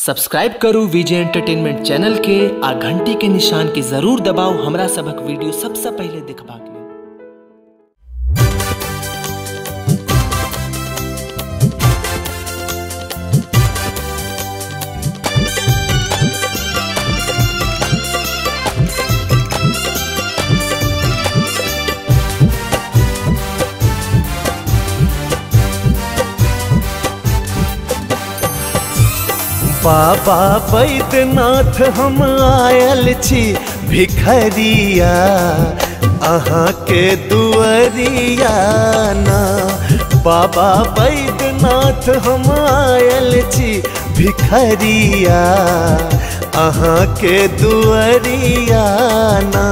Subscribe करू विजय entertainment channel के आ घंटी के निशान के जरूर दबाओ हमरा सबक वीडियो सबसे पहले देखबाक लेल। बाबा बैद्यनाथ हम आयल छी भिखरिया अहाँ के दुआरिया ना। बाबा बैद्यनाथ हम आयल छी भिखरिया अहाँ के दुआरिया ना।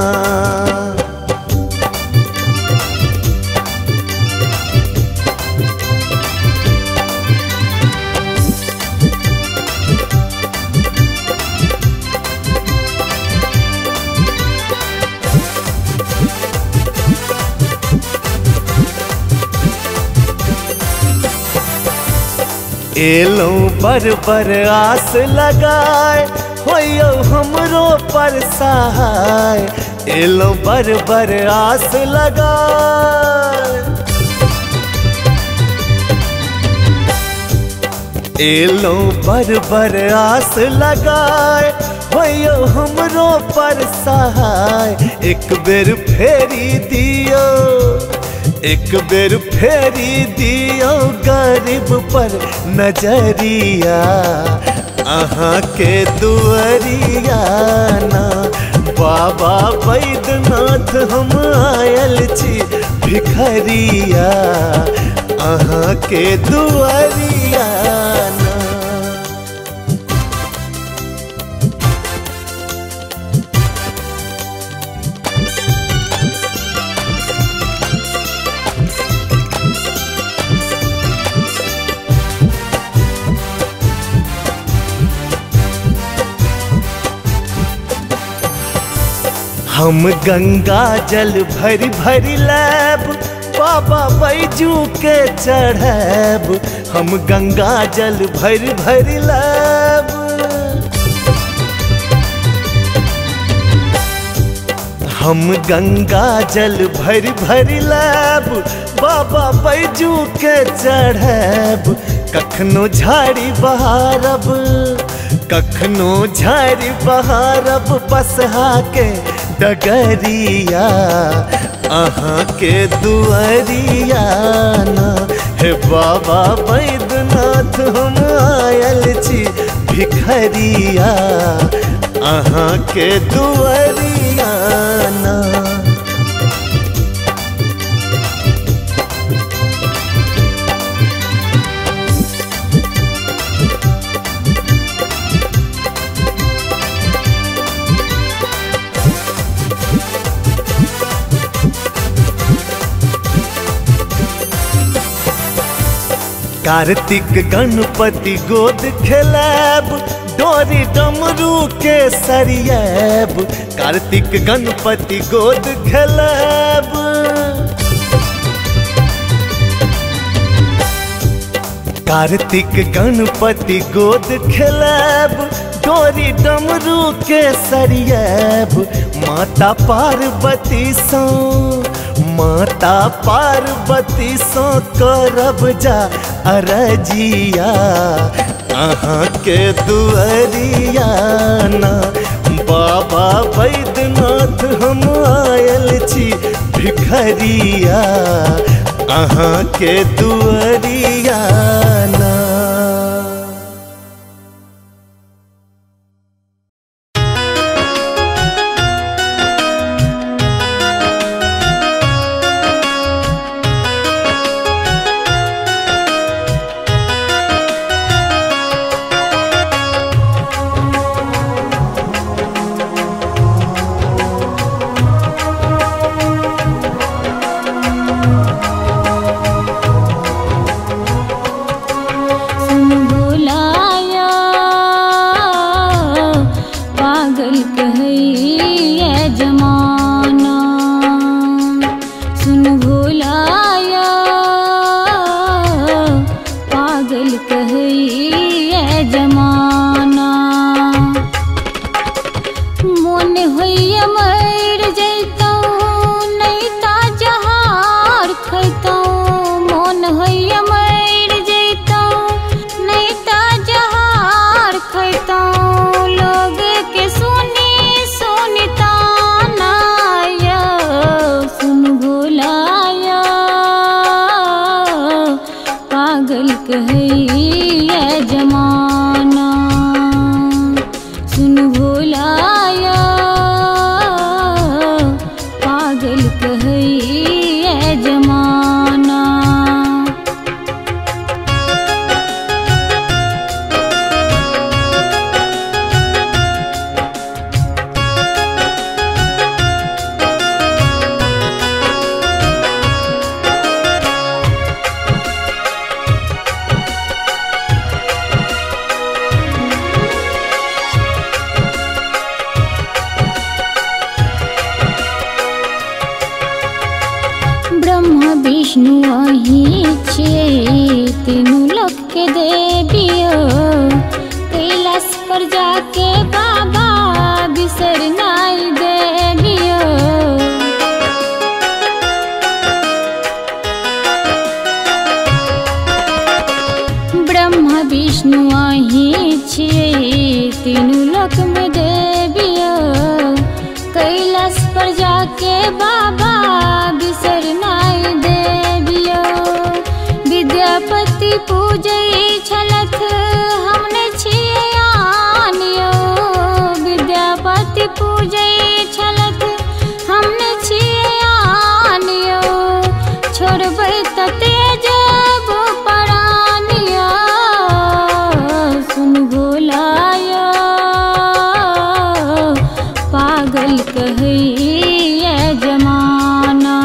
एलो बर आस लगाए होयो हमरो पर सहाय। एलो बर आस लगाए एलो बर आस लगाए होयो हमरो पर सहाय। एक बेर फेरी दियो एक बेर फेरी दियो गरीब पर नजरिया अहाँ के दुआरिया ना। बाबा बैद्यनाथ हम आयल छी भिखरिया अहाँ के दुआरिया ना। हम गंगा जल भरी भरी लैब बाबा बैजू के चढ़ैब। हम गंगा जल भरी भरी लैब हम गंगा जल भरी भरी लैब बाबा बैजू के चढ़ैब। कखनो झाड़ी बहारब कखनो झाड़ी बहारब बसहा के डगरिया अहाँ के दुआरिया ना। हे बाबा बैद्यनाथ हम आयल छी भिखरिया अहाँ के दुआरिया ना। कार्तिक गणपति गोद खेलैब डोरी डमरू के सरियैब। कार्तिक गणपति गोद खेलैब कार्तिक गणपति गोद खेलैब डोरी डमरू के सरियैब। माता पार्वती सो करब जा अरजिया अहाँ के दुआरिया ना। बाबा बैद्यनाथ हम आयल छी भिखरिया अहाँ के दुआरिया ना। विष्णु अहीं छियै तीनू लोक के देवियो कैलाश पर जाके बाबा बिसर नाई देवियो। ब्रह्मा विष्णु अहीं छियै तीनू लोक में देवियो कैलाश पर जाके बाबा बिसर नाई देवियो। विद्यापति पूजै छलथ हमने छियै आनियो विद्यापति पूजै छलथ हमने छियै आनियो छोड़बै त तेजब परानिया सुन भोलाया पागल कहैया जमाना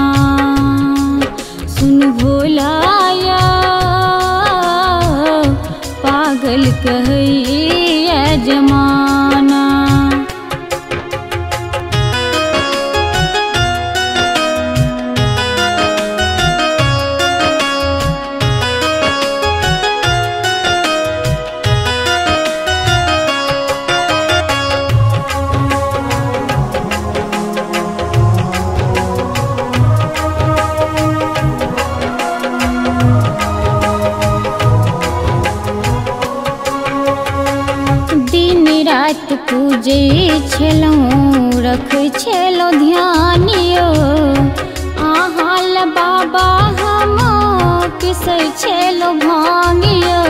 सुन भोलाया पागल कहैया जमाना। रात पूजे छलहुँ रखै छलहुँ ध्यानियो अहाँ ल बाबा हम पिसै छलहुँ भांगियो।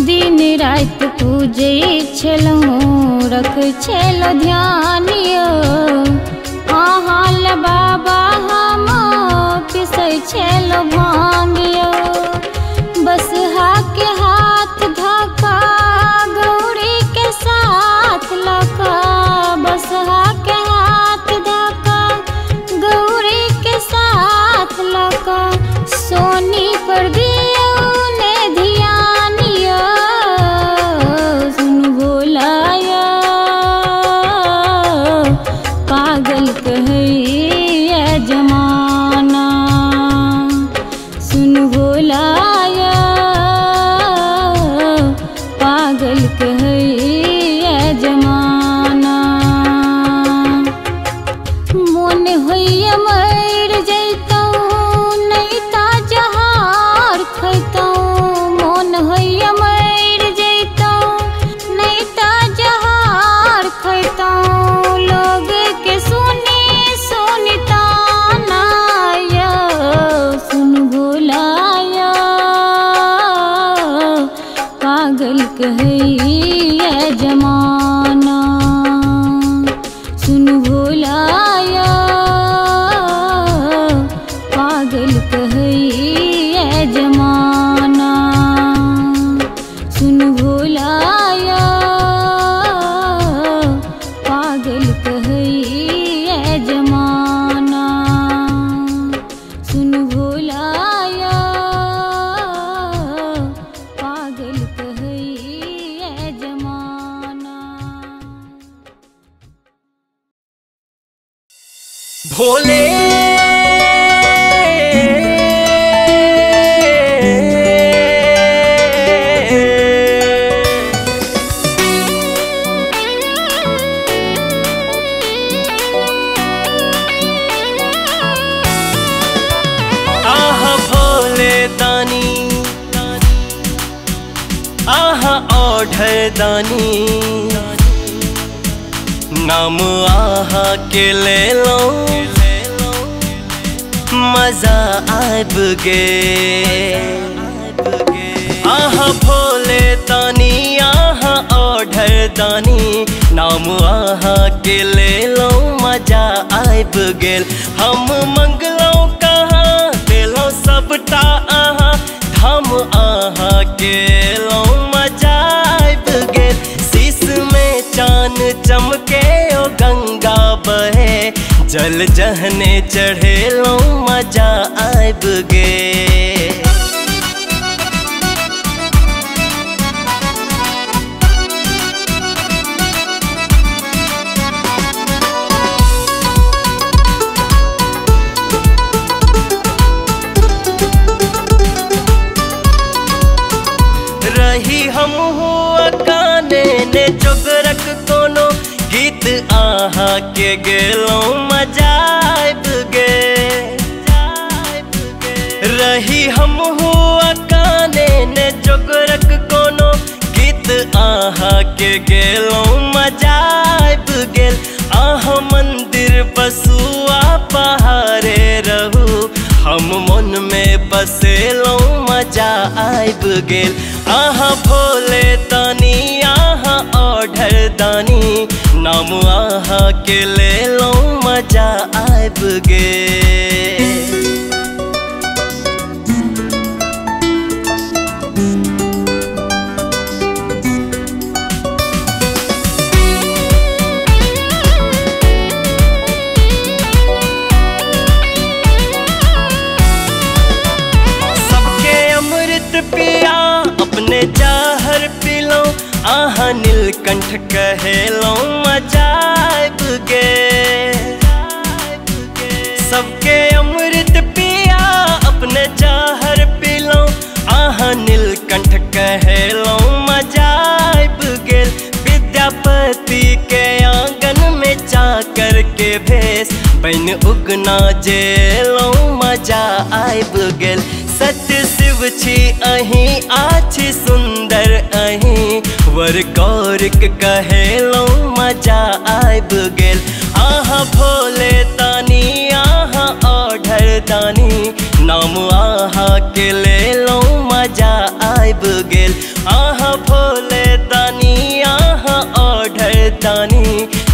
दिन रात पूजे छलहुँ रखै छलहुँ ध्यानियो अहाँ ल बाबा हम पिसै छलहुँ भांगियो। बसहा के हाथ धका गौरी के साथ लका बसहा के हाथ धका गौरी के साथ लका सोनी पर दियो ने ध्यानियो सुन भोलाया पागल कहैया जमाना सुन भोलाया पागल कहैया जमाना। मोन होइया मर जैतौं नहीं ता जहार खैतौं मोन होइया मर जैतौं नहीं ता जहार खैतौं लोग के सुनी सुनिता नाया सुन भोलाया पागल कहैया जमाना सुन भोलाया पागल कहैया जमाना सुन भोलाया पागल कहैया जमाना सुन भोलाया पागल कहैया जमाना। भोले आहा भोले दानी आहा ओढ़े दानी नाम आहा के ले लो मजा आब गे आहा भोले दानी आहा ओढ़े दानी नाम आहा के ले लो मजा आब गेल हम मंगलो कहाँ देलो सबटा आहा हम आहा के लो मजा आब गेल शीश में चान चमके ओ गंगा बहे जल जहने चढ़े लो मजा आब गे। आहा के गेलो मजा आइब गे। रही हम हुआ काने ने जोगरक कोनो गीत आहा के गेलो मजा आइब गेल। आहा मंदिर बसुआ पहाड़े रहू हम मन में बसेलो मजा आइब गेल। आहा भोले तानी आहा ओढ़र दानी नाम आहा के ले लो मजा आइब गेल। पिया अपने चाहर पिलो आहा नीलकंठ कहेलो मजा आइब गे। सबके अमृत पिया अपने चाहर पिलो आहा नीलकंठ कहेलो मजा आइब गेल। विद्यापति के आंगन में चाकर के भेष बन उगना जेलो मजा आइब गेल। सत्य शिव छी अहीं आछि सुंदर अहीं वर गौरिक कहेलो मजा आइब गेल। आहा भोले तानी आहा ओढ़र दानी नाम आहा के ले लो मजा आइब गेल। आहा भोले तानी आहा ओढ़र दानी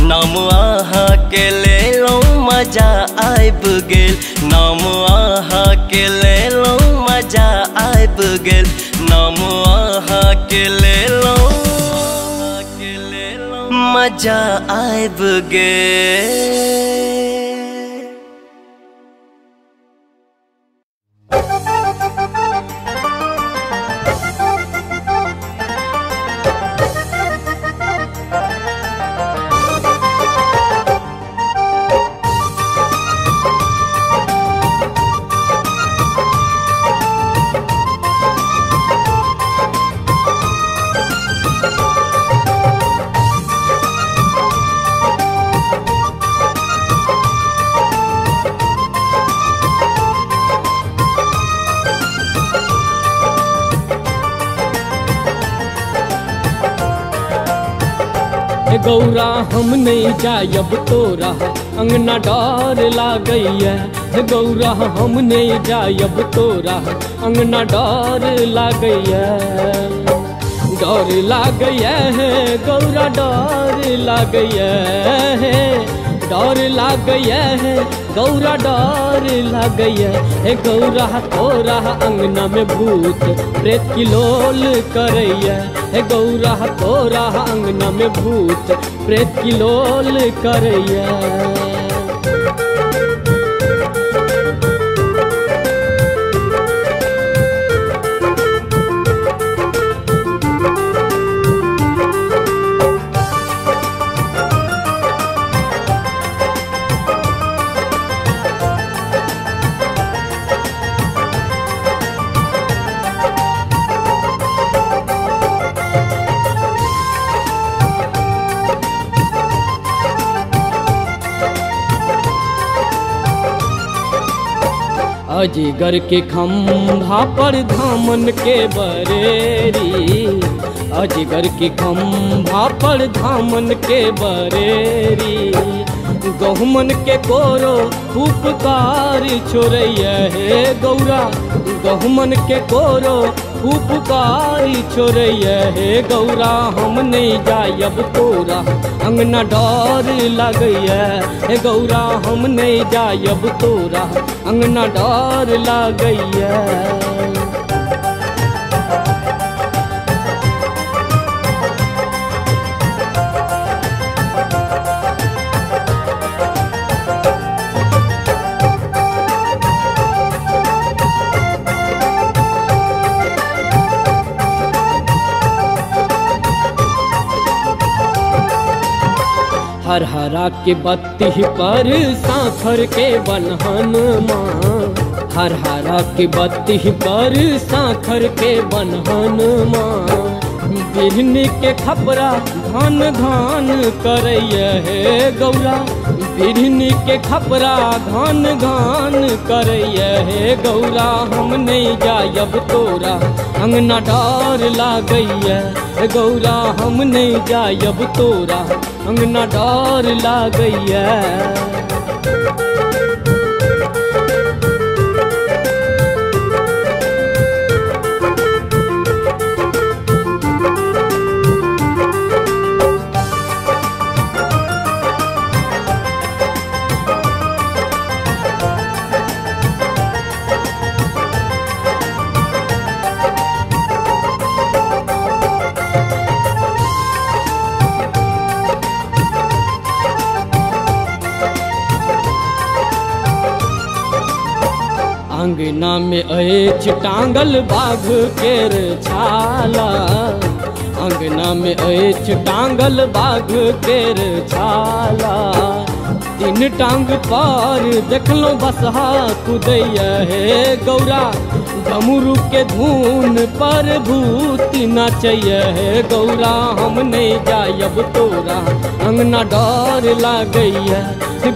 नाम आहा के ले लो मजा आइब गेल। नाम आहा के ले लो मजा आइब गेल। नाम आहा के ले लो मजा आइब गेल। गौरा हम नहीं जायब तोरा अंगना डर लागैया। गौरा हम नहीं जायब तोरा अंगना डर लागैया। डर लागैया है गौरा डर लागैया है। डर लागैया है गौरा डर लागैया। हे गौरा तोरा अंगना में भूत प्रेत की लोल करैया। हे गौरा तोरा अंगना में भूत प्रेत की लोल करैया। अजगर के खंभा पर धामन के बरेरी। अजगर के खंभा पर धामन के बरेरी। गहुमन के कोरो उपकार छोड़ैया हे गौरा। गहुमन के कोरो उपकार छोड़ैया हे गौरा। हम नहीं जायब तोरा अंगना डर लागैया। हे गौरा हम नहीं जायब तोरा अंगना डर लागैया। हर हरा के बत्ती पर सांखर के बन्हन माँ। हर हरा के बत्ती पर सांखर के बन्हन माँ। बिरहनी के खपरा धान धान करैया हे गौरा, बिरहनी के खपरा धान धान करैया हे गौरा। हम नहीं जायब तोरा अंगना डर लागैया हे गौरा, हम नहीं जायब तोरा अंगना डर लागैया। अंगना में ऐछ टांगल बाघ केर छाला, अंगना में ऐछ टांगल बाघ केर छाला। तीन टांग पर देखलो बसहा कुदैया हे गौरा, डमरू के धुन पर भूत नाचैया हे गौरा। हम नहीं जायब तोरा अंगना डर लागैया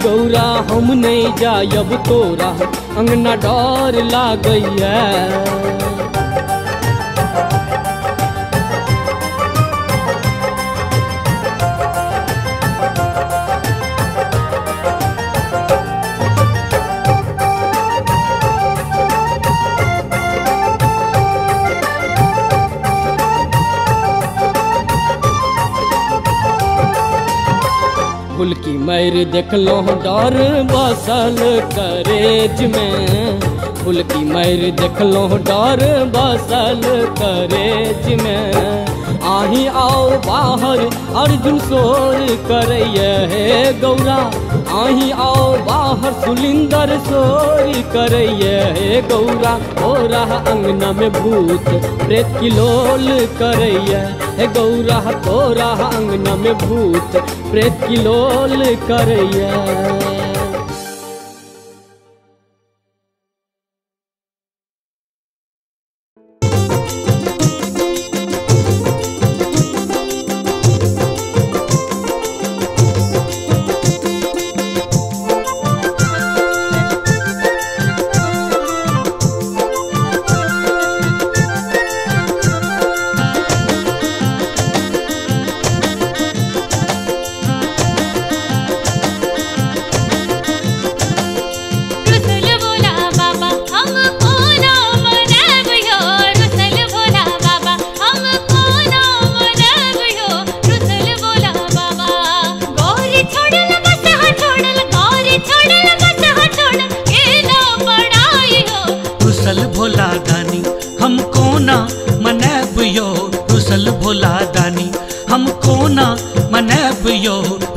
गौरा, हम नहीं जायब तोरा अंगना डर लागैया। फूल की मैर देखलो डर बसल करेज में, फूल की मैर देखलो डर बसल करेज में। आही आओ बाहर अर्जुन शोर करैया हे गौरा, आही आओ बाहर सुलिंदर शोर करैया हे गौरा। हो रहा अंगना में भूत प्रेत की लोल करैया हे गौरा, हो रहा अंगना में भूत प्रेत की लोल करैया।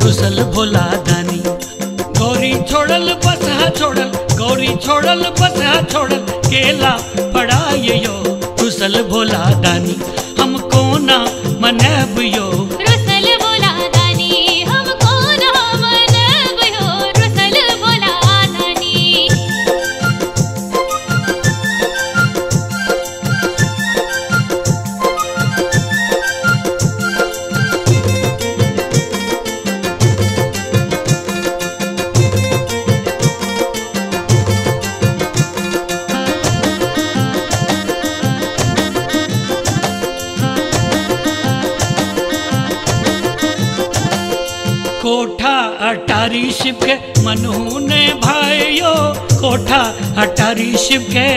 रुसल भोला दानी। गौरी छोड़ल बसहा छोड़ल, गौरी छोड़ल बसहा छोड़ल, केला पड़ाय यो रुसल भोला दानी। हमको ना मनैब यो रुसल भोला दानी, हमको ना मनैब यो रुसल भोला दानी। कोठा अटारी शिव के मनहू ने भाइयो, कोठा अटारी शिव के,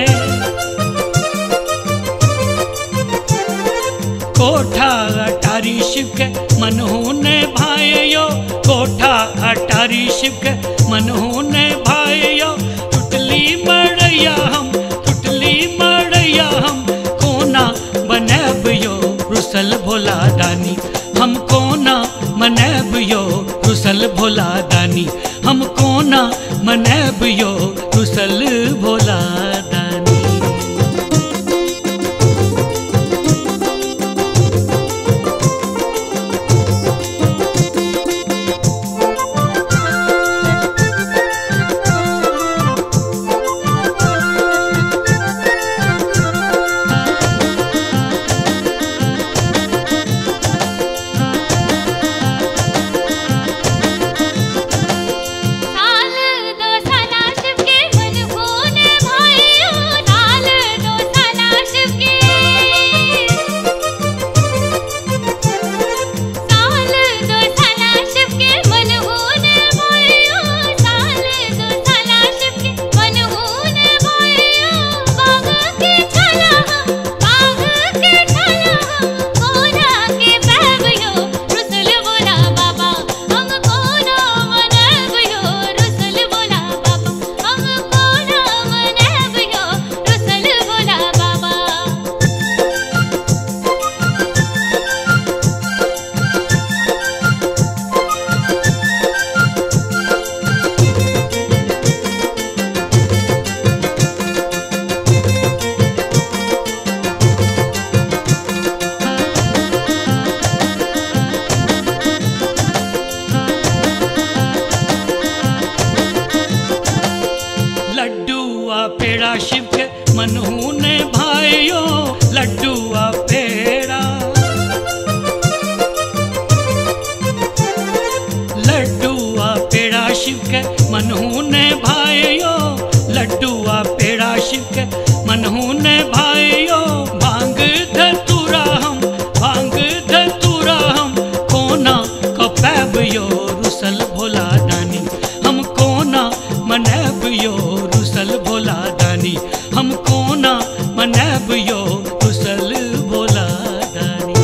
कोठा अटारी शिव के मनहू ने भाइयो, कोठा अटारी शिव के मनहू ने भाइयो। टुटली मड़ैया हम, टुटली मड़ैया हम, कोना बनैब यो रुसल भोला दानी। हम कोना मनैब यो रुसल भोला दानी, हम कोना मनैब यो रुसल भोला दानी। मनहू ने भाइयो लड्डुआ पेड़ा। लड्डुआ पेड़ा शिव के मनहू ने भाइयो लड्डुआ पेड़ा शिव के मनहू ने भाइयो। भांग धतूरा हम कोना कपैब यो रुसल भोला दानी। हम कोना मनैब यो रुसल भोला दानी। हम कोना मनैब यो रुसल भोला दानी।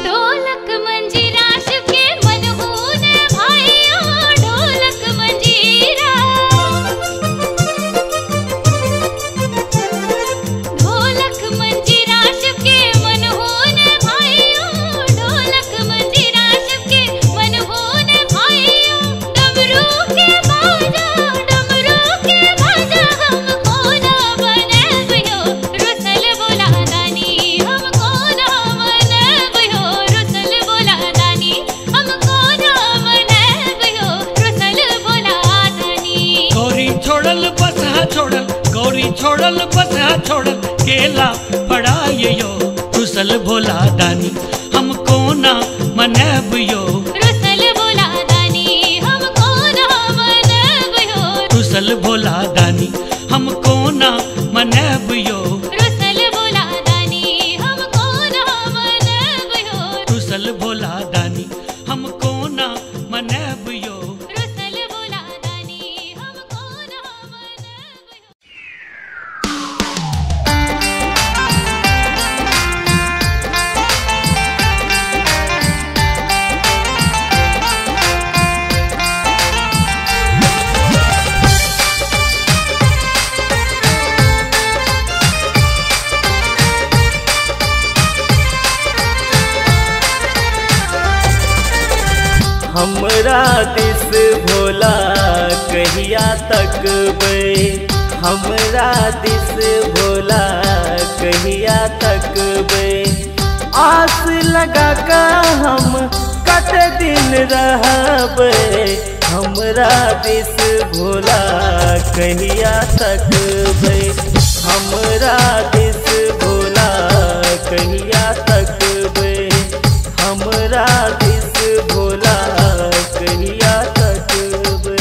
ढोलक मंजीरा शिव के मनहू ने भाइयो ढोलक मंजीरा। ढोलक मंजीरा शिव के मनहू ने भाइयो ढोलक मंजीरा शिव के मनहू ने भाइयो। डमरू के बाजा हम कोना बनैब यो रुसल भोला दानी। हम कोना मनैब यो रुसल भोला दानी। हम कोना मनैब यो रुसल भोला दानी। गौरी छोड़ल बसहा छोड़ल गौरी छोड़ल बसहा छोड़ल केला पड़ाय यो रुसल भोला दानी। हम कोना मनैब यो रुसल भोला दानी। हम कोना मनैब यो रुसल भोला दानी। हम कोना मनैब यो रुसल भोला दानी। हम कोना मनैब यो रुसल भोला दानी। हम कोना मनैब यो। रुसल भोला दानी। हम कोना मनैब यो। हमरा दिस भोला कहिया तक बे। हमरा दिस भोला कहिया तक बे। आस लगा कर हम कत दिन रहबे। हमरा दिस भोला कहिया तक बे। हमरा दिस भोला कहिया तक बे। हमरा दिस भोला कहिया तक बे।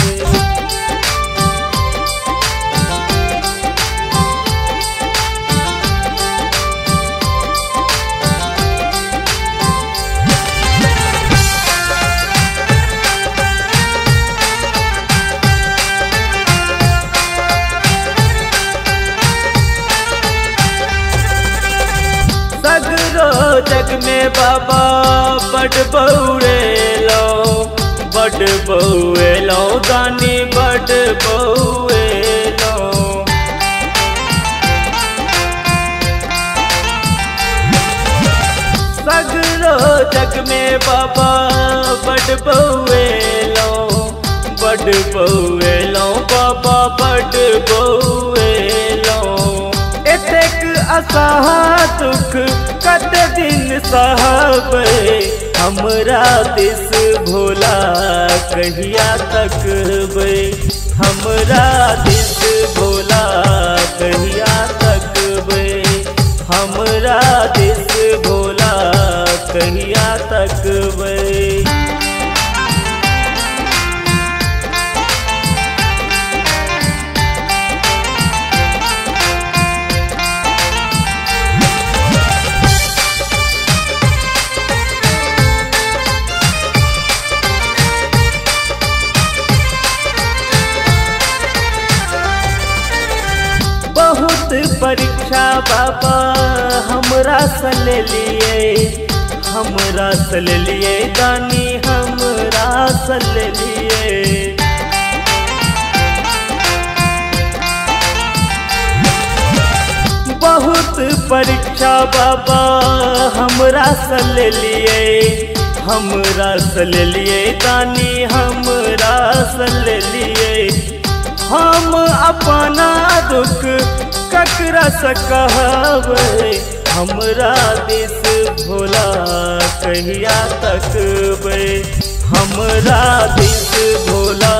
सगरो जग में बाबा बड़ बउएलो बड़ बउएलो दानी बड़ बउएलो। सगरो जग में बाबा बड़ बउएलो बड़ बउएलो बाबा बड़ बउएलो। एतेक असह दुख कत दिन सहबे। हमरा दिस भोला कहिया तक बे। हमरा दिस भोला कहिया तक बे। हमरा दिस भोला कहिया तक बे। बहुत परीक्षा बाबा हमरा से ले लिए। हमरा से ले लिए दानी हमरा से ले लिए। बहुत परीक्षा बाबा हमरा से ले लिए, हमरा से ले लिए दानी हमरा से ले लिए। हम अपना दुख ककरा से कहबै, हमरा दिस भोला कहिया तकबै, हमरा दिस भोला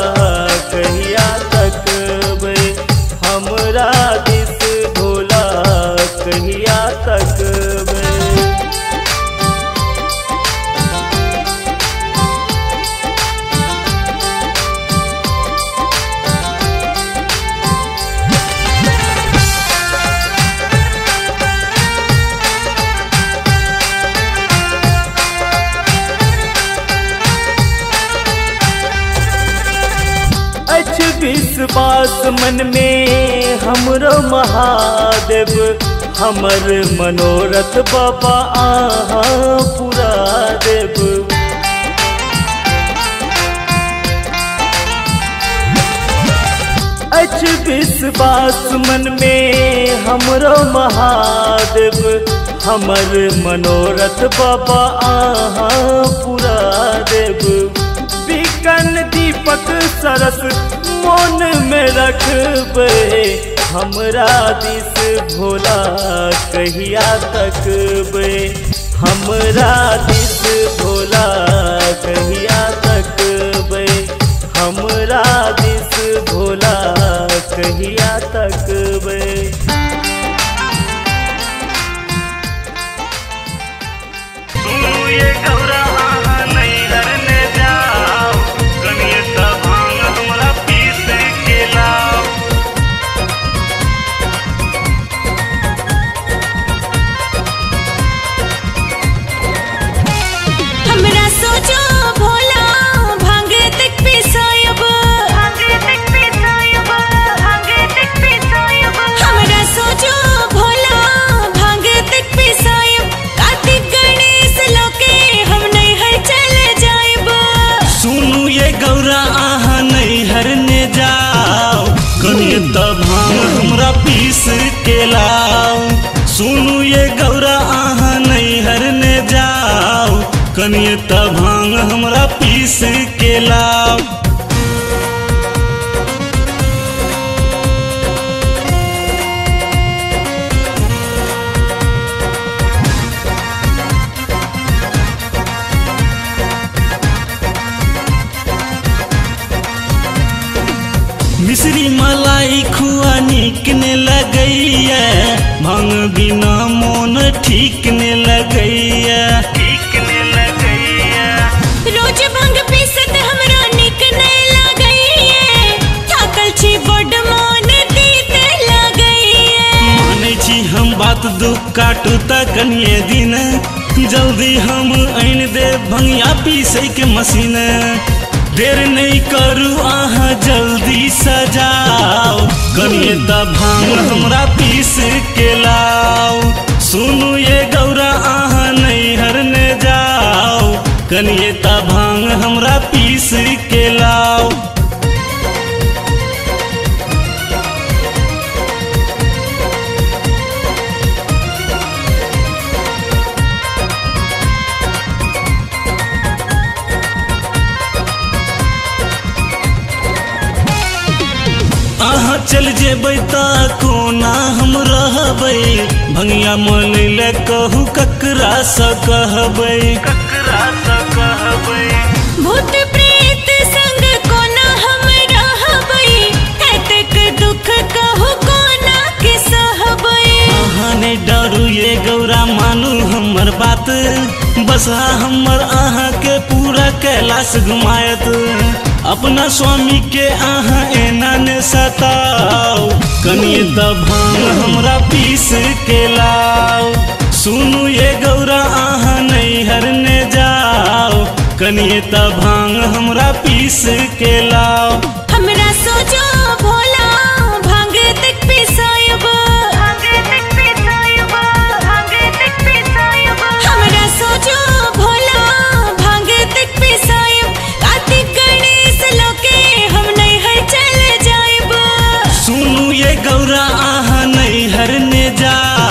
कहिया तकबै, हमरा दिस भोला कहिया तकबै। विश्वास मन में हमरो महादेव, हमर मनोरथ बाबा अहाँ पूरा देव। विश्वास मन में हमरो महादेव, हमर मनोरथ बाबा अहाँ पूरा देव। बिकन दीपक सरस मन में रखबै, हमरा दिस भोला कहिया तकबै, हमरा दिस भोला कहिया तकबै, हमरा दिस भोला कहिया तकबै। सुनू ये गौरा अहाँ नैहर ने जाओ, कनिए त भांग हमरा पीस के लाओ। हमरा सोचो भोला भांगे तक पिसायब, भांगे तक पिसायब, भांगे तक पिसायब। हमरा सोचो भोला भांगे तक पिसायब, कार्तिक गणेश लोके हम नैहर चल जायब। सुनू ये गौरा अहाँ नैहर ने जाओ, कनिए त भांग हमरा पीस के लाओ। सुनू ये गौरा अहाँ नैहर ने जाओ, कनिए त भांग हमरा पीस के लाओ। मिश्री मलाई खुआ नीक ने लगैया, भांग बिना मोन ठीक ने लगैया, ठीक ने लगैया। रोज भंग पीसत हमरा निक नै लागैये, थाकल छी बड मन तीत लागैये। मानै छी हम बात दुख काटू त कनिए दिन, जल्दी हम आइन दे भंगिया पीसै के मशीन। देर नहीं करू अहाँ जल्दी सजाओ, कनिए त भांग हमरा पीस के लाओ। सुनू ये गौरा अहाँ नैहर ने जाओ, कनिए त भांग हमरा पीस के लाओ। अहाँ चल जेबै त कोना हम रहबै, भंगिया मनै ले कहू ककरा से कहबै, ककरा से कहबै। भूत प्रेत संग कोना हम रहबै, एतेक दुख कहू कोना के सहबै। अहाँ नहीं डरू ये गौरा मानू हमर बात, बस हमर अहाँ के पूरा कैलाश घुमायत। अपना स्वामी के अहाँ एना ने सताओ, कनिए त भांग हमरा पीस के लाओ। सुनू ये गौरा अहाँ नैहर ने जाओ, कनिए त भांग हमरा पीस के लाओ। हमरा सोचो भोला भांगे तक पिसायब, भांगे तक पिसायब, भांगे तक पिसायब। हमरा सोचो भोला भांगे तक पिसायब, कार्तिक गणेश लोके हम नैहर चल जायब। सुनू ये गौरा अहाँ नैहर ने जाओ,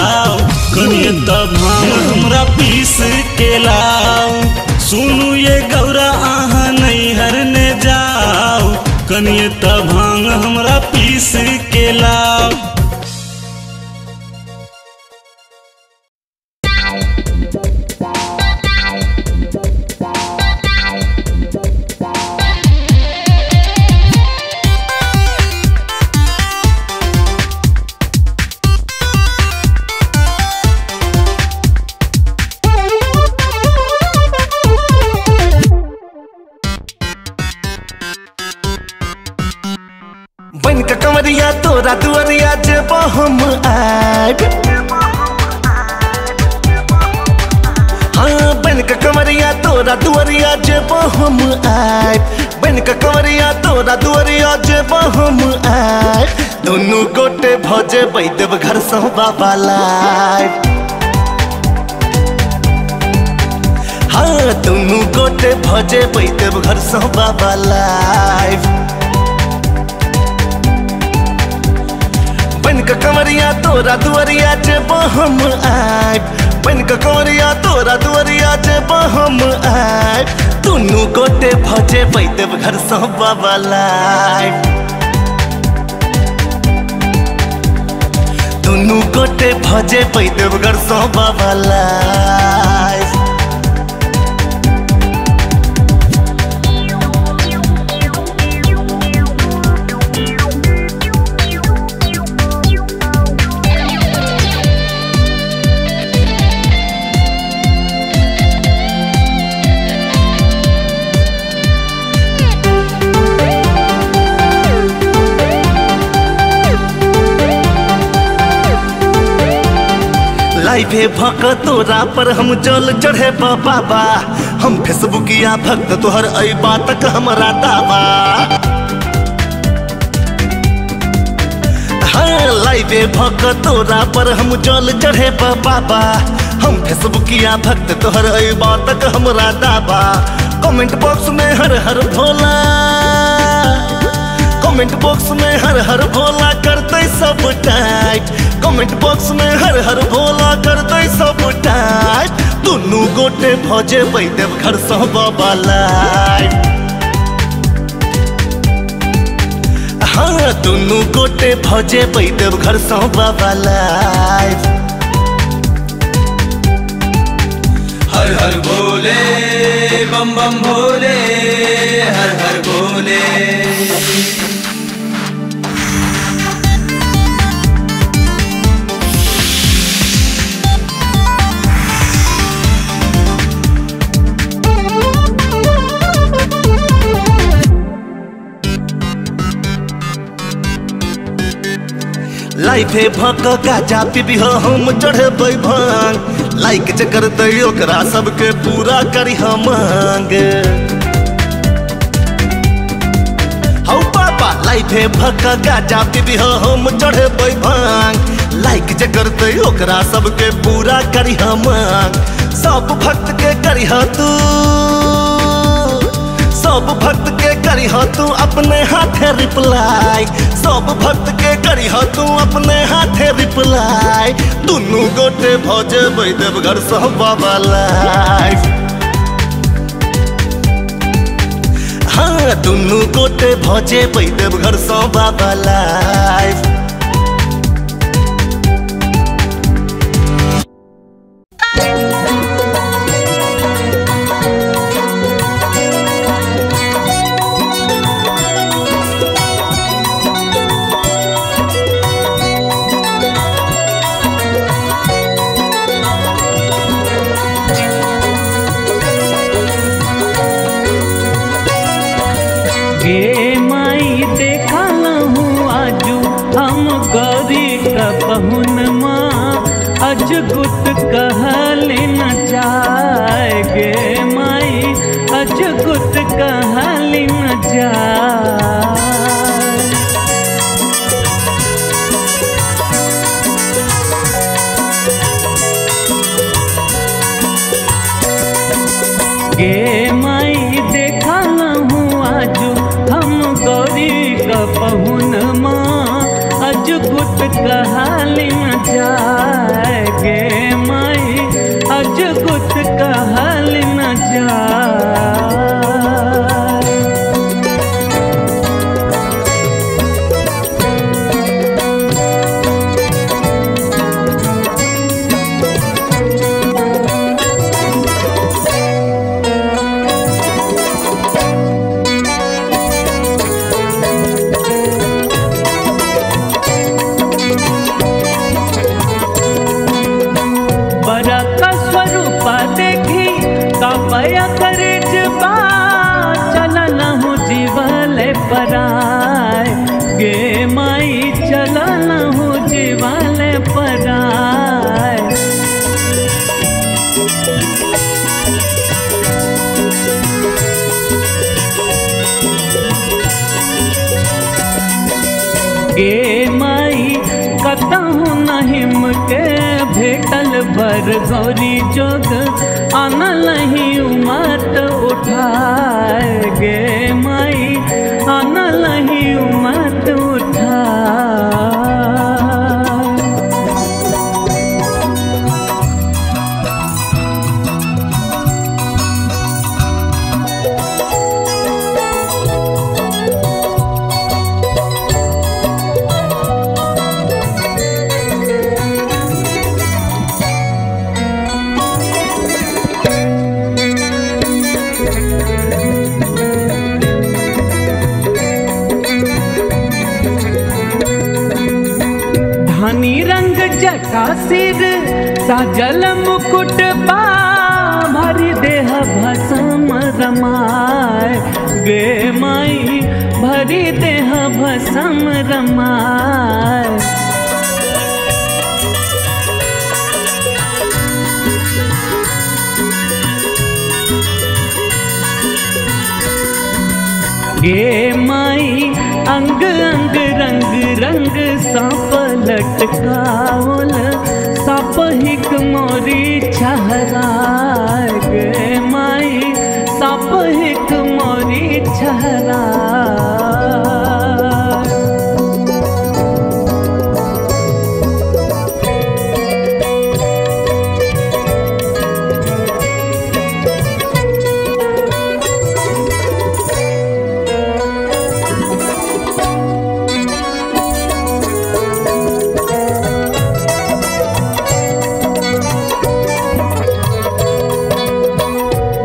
तोरा दुआरिया जेब हम आइब। हाँ बन के कंवरिया तोरा दुआरिया जेब हम आइब। बन के कंवरिया तोरा दुआरिया जेब हम आइब। दुनू गोटे भजे देव घर से बाबा लाइब। हाँ दुनू गोटे भजे देव घर से बाबा लाइब। बन के कंवरिया तोरा दुआरिया जेब हम आइब। बन के कंवरिया तोरा दुआरिया जेब हम आइब। दुनू गोटे भजे देव घर से बाबा लाइब। दुनू गोटे भजे देव घर से बाबा लाइब। लाइफे भक तोरा पर हम जल चढ़े बाबा। हम फेसबुकिया भक्त तोहर आई बातक हमारा दावा। हाँ लाइफे भक तोरा पर हम जल चढ़े बाबा। हम फेसबुकिया भक्त तोहर आई बातक हमारा दावा। कमेंट बॉक्स में हर हर भोला। कमेंट बॉक्स में हर हर भोला करते सब टाइट। कमेंट बॉक्स में हर हर भोला करते सब टाइट। दुनू गोटे भजे देव घर से बाबा लाइब। हाँ दुनू गोटे भजे देव घर से बाबा लाइब। हर हर भोले बम बम भोले हर हर भोले। लाइफे भक गाजा पीबी हम चढ़े भांग। लाइक चकर दई ओकरा सबके पूरा करी हम मांग। हौ बाबा लाइफे भक गाजा पीबी हम चढ़े भांग। लाइक चकर दई ओकरा सबके पूरा करी हम मांग। सब भक्त के करी तू। सब भक्त के करी तू अपने हाथे रिप्लाई। सब भक्त के करी तू अपने हाथे रिप्लाई। दुनू गोटे भजे देव घर से बाबा लाइब। हाँ दुनू गोटे भजे देव घर से बाबा लाइब। गे माई देखा लहूँ आजू हम गौरी का पहुन माँ। अजगुत कहले न जाए गे माई। अजगुत कहले न जाए। गे माई देखा लहूँ आजू हम गौरी का पहुन माँ। अजगुत कहले न जाए गे माई। अजगुत कहले न जाए। बड़ा का स्वरूप देखी का पया करे गे माई कतहु नहिम के भेटल बर गौरी जोग आनलहि उमत उठाए गे माई आनलहि उमत उठाए। धानी रंग जटा सिर साजल मुकुट बा भरी देह भस्म रमाए गे माई भरी देह भस्म रमाए। गे माई अंग अंग रंग रंग सांप लटकावल सांप हिक मोरी छहराए गे माई सांप हिक मोरी छहराए।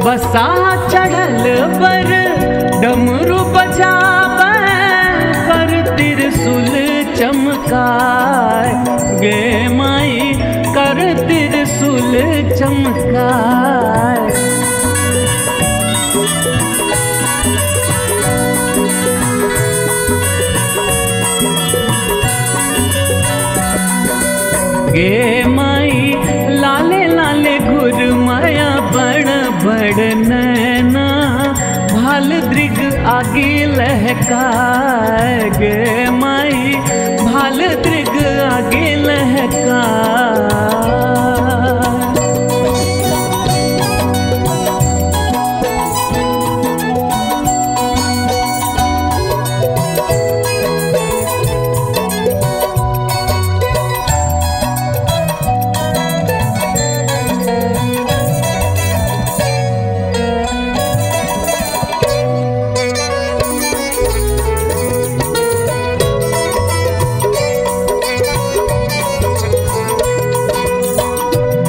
बसा चढ़ल बर डमरू बजावे कर त्रिशूल चमकाए गे माई कर त्रिशूल चमकाए। गे माई लाले लाले घुर माया बड़ बड़ नैना भाल दृग आगे लहकाए गे माई भाल दृग आगे लहकाए।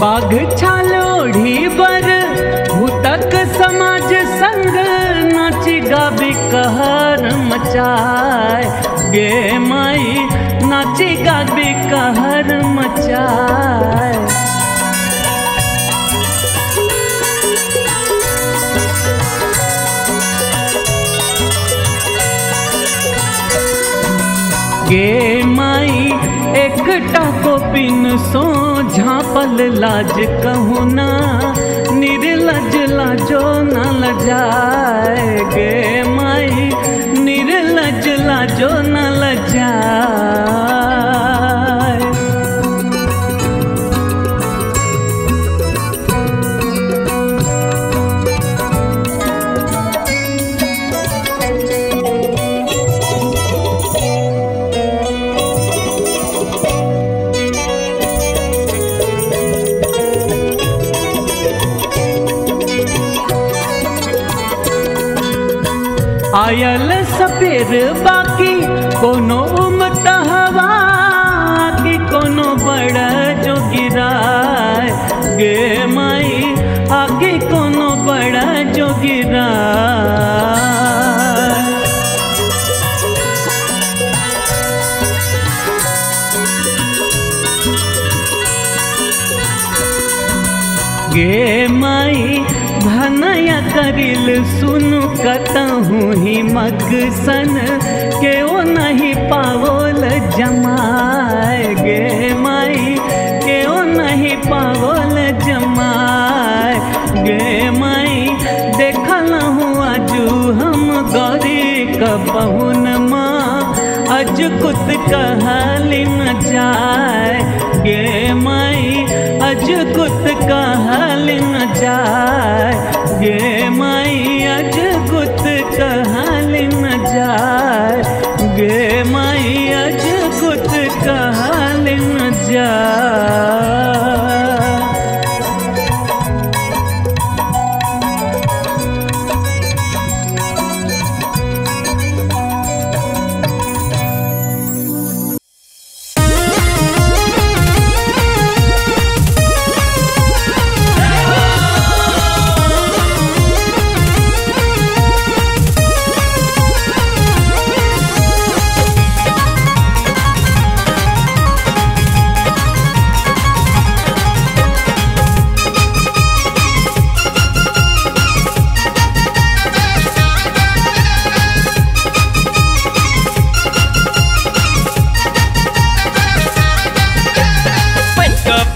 बाघ छालोढ़ी बर भूतक समाज संग नाची गाबी कहर मचाए गे माई नाची गाबी कहर मचाए। गे माई एकटा को पिन सो झाँपल लाज कहूँ ना निर्लज लाजो न लजाए गे माई निर्लज लाजो न लजाए। आयल सपेर बाकी कोनो उमटहवा की कोनो बड़ा जो गिराए गे माई आगे कोनो बड़ा जो गिराए। गे माई भनया करिल सुनु कतहूँ ही मगसन के ओ नहीं पावल जमाए गे माई के ओ नहीं पावल जमाए गे माई देखल हूँ आजू हम गौरी कबहुन माँ अज कुत कहली न जाए गे माई अज कुत कहली न जाए गे माई अज कुत कहली न जाए गे माई अज कुत कहली न जाए।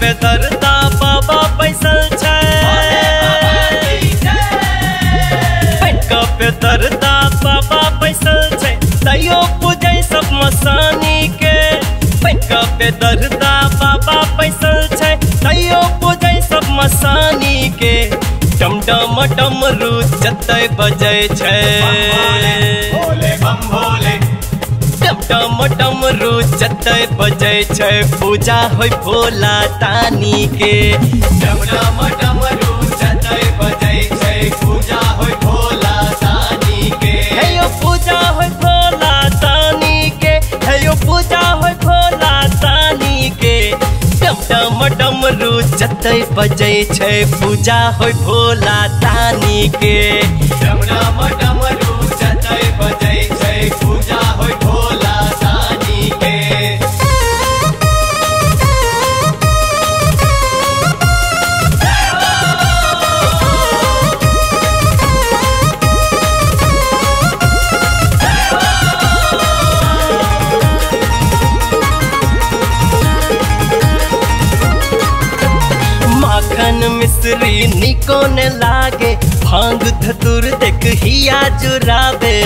बेदर्दा बाबा बैसल छै पैका बेदर्दा बाबा बैसल छै तैयो पूजै सब मसानी के पैका बेदर्दा बाबा बैसल छै तैयो पूजै सब मसानी के डमडम डमरू जतै बजै छै डम डमरू जतै बजै छै पूजा होय भोला तानी के डम डमरू जतै बजै छै पूजा होय भोला तानी के हे यो पूजा होय भोला तानी के हे यो पूजा होय भोला तानी के डम डमरू जतै बजै छै पूजा होय भोला तानी के डम डमरू जतै बजै छै पूजा होय भोला तानी के। माखन मिश्री निको ने लागे भांग धतुर देख हिया जुराबे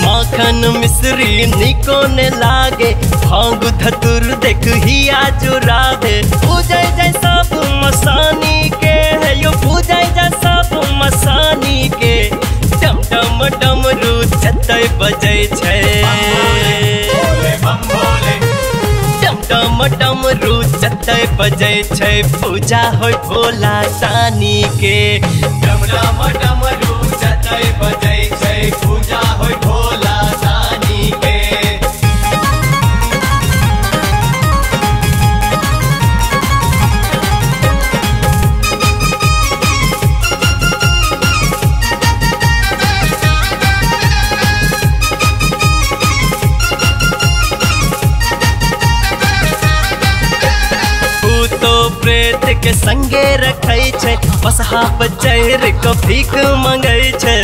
माखन मिश्री निको ने लागे भांग धतुर देख हिया जुराबे पूजै जै सब मसानी के है यो पूजै जै सब मसानी के डम डम डमरू जतै बजै छै डम डमरू जतै बजै छै पूजा होय भोला तानी के डम डमरू जतै बजै छै पूजा होय भोला तानी के। प्रेत के संगे रखै छै बसहा पर चढ़ के भीख मंगै छै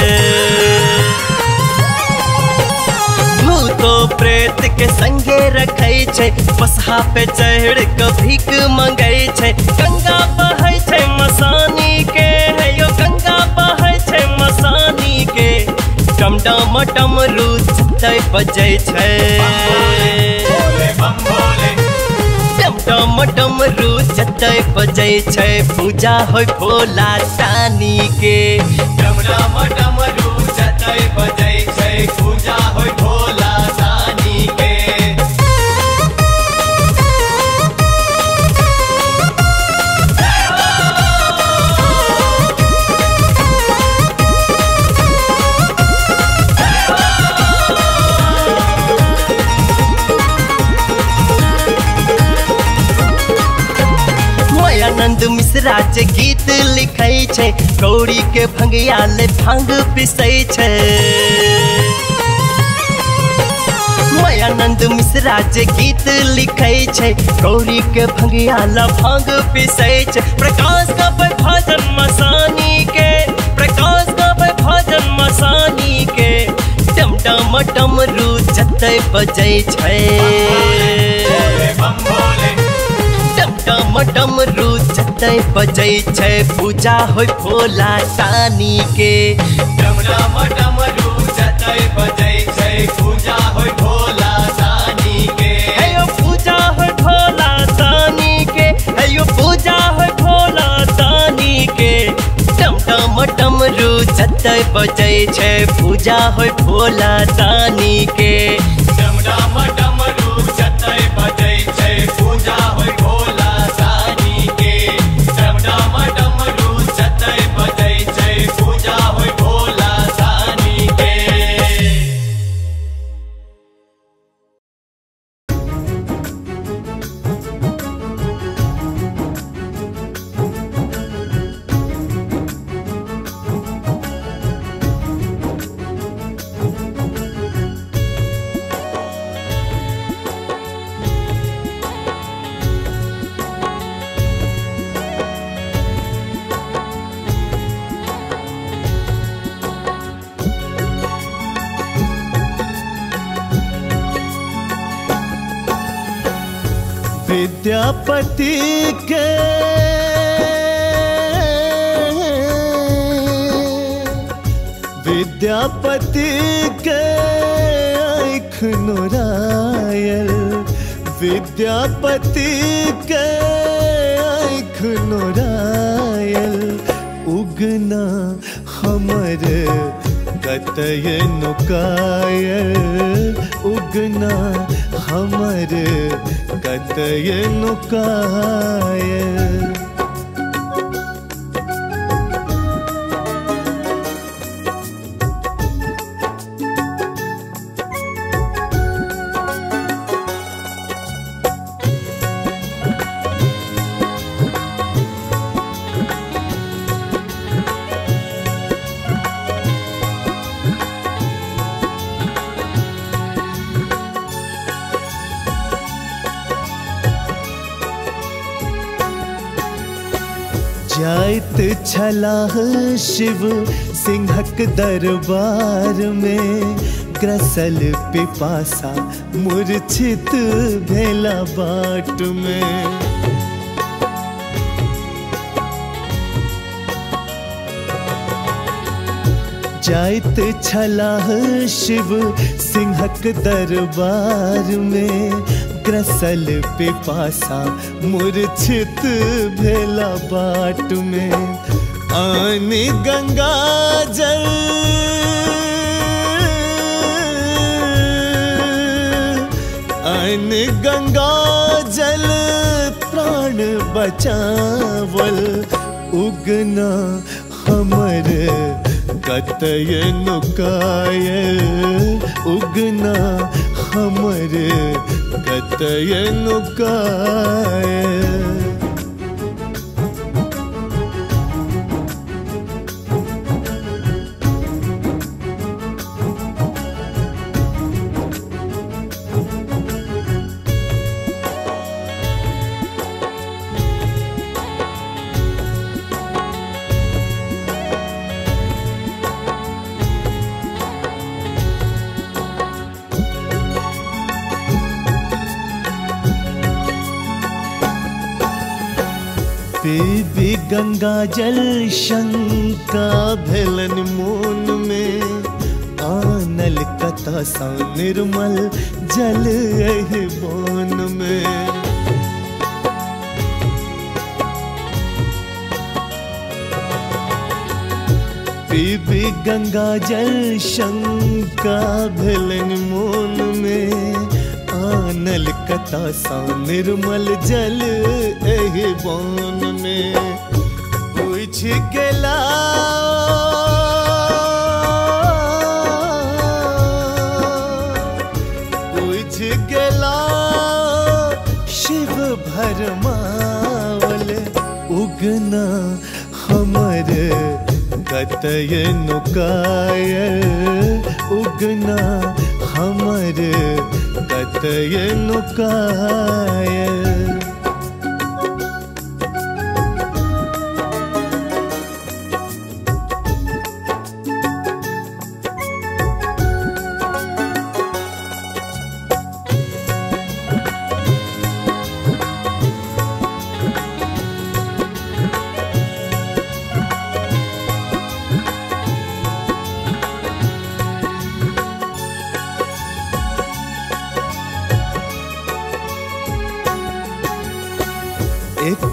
भूतो प्रेत के संगे रखै छै बसहा पे चढ़ के भीख मंगै छै गंगा बहै छै मसानी के है यो गंगा बहै छै मसानी के डम डम डमरू जतै बजै छै डम डमरू जतै बजै छै पूजा होय भोला तानी के डम डमरू जतै बजै छै पूजा होय भोला तानी के। आनंद मिश्रा जे गीत लिखै छै गौरी के भंगिया ले भांग पिसै छै आनंद मिश्रा जे गीत लिखै छै गौरी के भंगिया ले भांग पिसै छै प्रकाश का भजन मसानी के प्रकाश का भजन मसानी के डम डम डमरू जतै बजै छै डम डमरू जतै बजै छै पूजा होय भोला तानी के डम डमरू जतै बजै छै पूजा होय भोला दानी के। हेयो पूजा होय भोला दानी के, हेयो पूजा होय भोला दानी के। टम टम डमरू जतै बजै छै पूजा होय भोला दानी के। डम डम डमरू जतै बजै छै पूजा होय भोला दानी के। डम डम डमरू जतै बजै छै पूजा होय भोला दानी के। विद्यापति के विद्यापति के आँख नोरायल, विद्यापति के आँख नोरायल। उगना हमर कतय नुकायल, उगना हमर कतय नुकायल। जाइत छलाह शिव सिंहक दरबार में, ग्रसल पिपासा मूर्छित भेला बाट में। जाइत छलाह शिव सिंहक दरबार में, ग्रसल पिपासा मूर्छित भेला बाट में। आनी गंगा जल आनी गंगा जल प्राण बचावल। उगना हमर कतय नुकायल, उगना हमर कतय नुकायल। पीबी गंगा जल शंका भेलन मोन में, आनल कथा सा निर्मल जल एहि बोन में। पीबी गंगा जल शंका भेलन मोन में, आनल कथा सा निर्मल जल एहि बोन में। पूछ गेला पूछ गेला शिव भरमावल। उगना हमर कतय नुकायल, उगना हमर कतय नुकायल।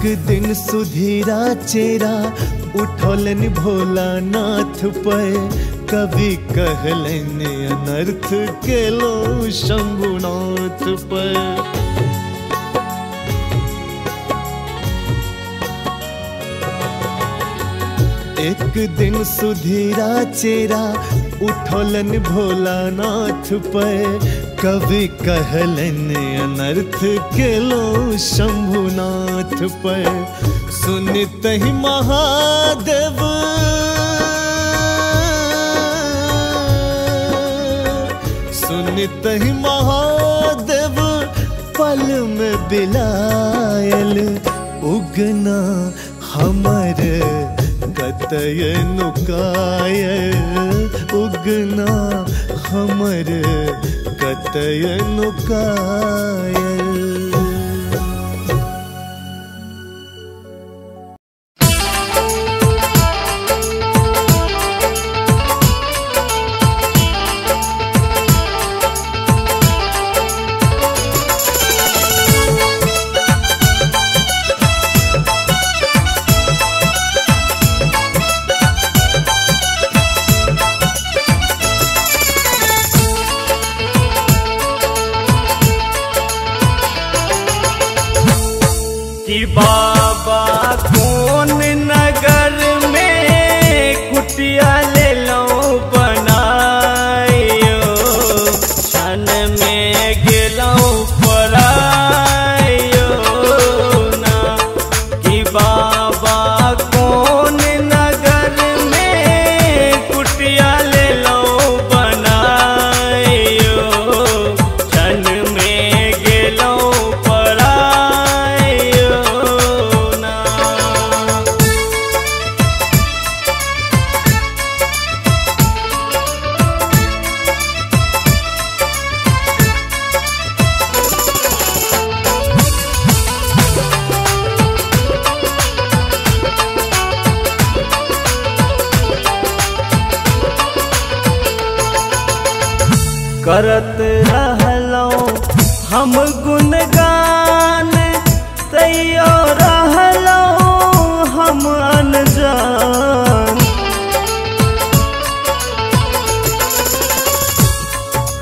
दिन सुधीरा चेरा उठौलन भोलानाथ पर, कवि कहलन अनर्थ के लो शंभुनाथ पर। एक दिन सुधीरा चेरा उठौलन भोलानाथ पर, कवि कहलन अनर्थ के लो शंभुनाथ पर। सुनित ही महादेव सुनित ही महादेव पल में बिलायल, उगना हमर कतय नुकायल, उगना हमर कतय नुकायल। कि बाबा कौन नगर में कुटिया ले लो बनायो, क्षण में गेलो परायो ना। कि बाबा कौन नगर में कुटिया ले लो बनायो, क्षण में गेलो करत रहलो हम गुणगान, तैयो रहलो हम अनजान।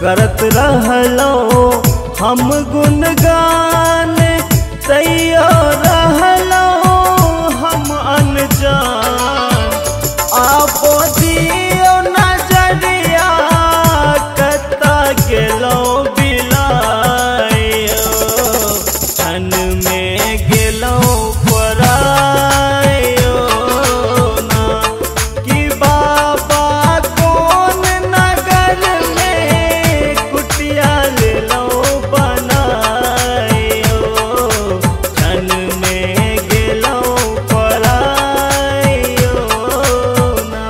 करत रहलो हम गुणगान, तैयो रहलो हम अनजान। आपो दियो नजरिया गेलो बिलायो, क्षण में गेलो परायो ना। कि बाबा कौन नगर में कुटिया ले लो बनायो, क्षण में गेलो परायो ना।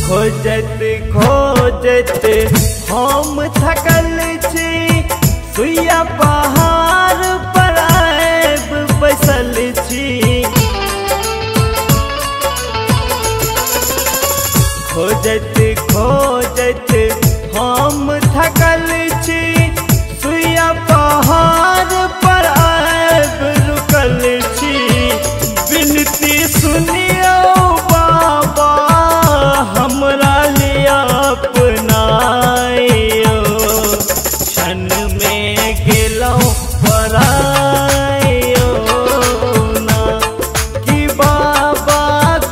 खोजत खोजत हम थकल छी, सुइया पहाड़ पर आब बैसल छी। खोजत खोजत हम थकल छी, सुइया पहाड़ पर आब रुकल छी। विनती सुनियो बाबा हमरा लिया अपनायो, क्षण में गेलो परायो ना। कि बाबा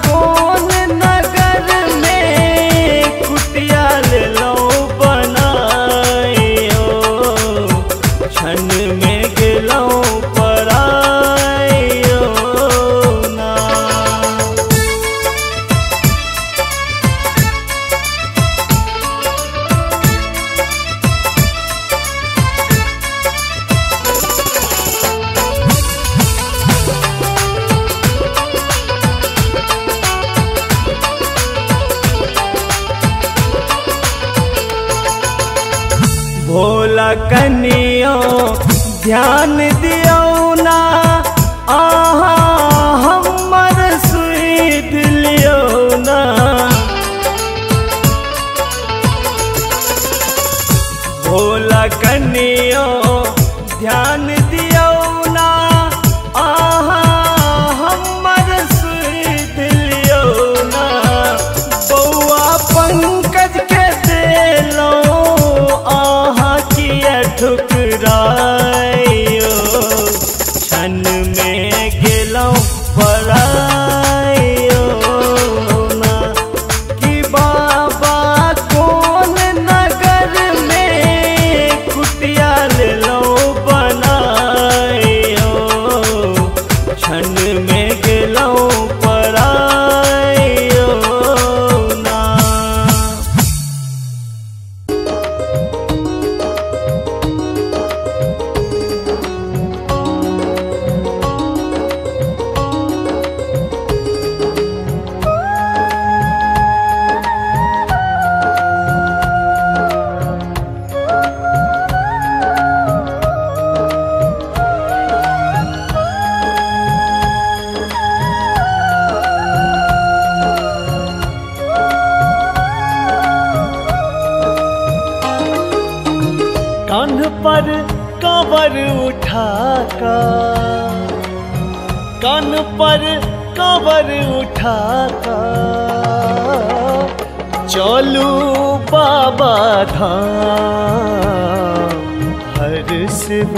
कौन नगर में कुटिया ले लो बनायो, क्षण में गेलो परायो ना। भोला कनियो ध्यान दियो ना, कवर उठाकर, कान पर कवर उठाकर चलू बाबा धाम। हर शिव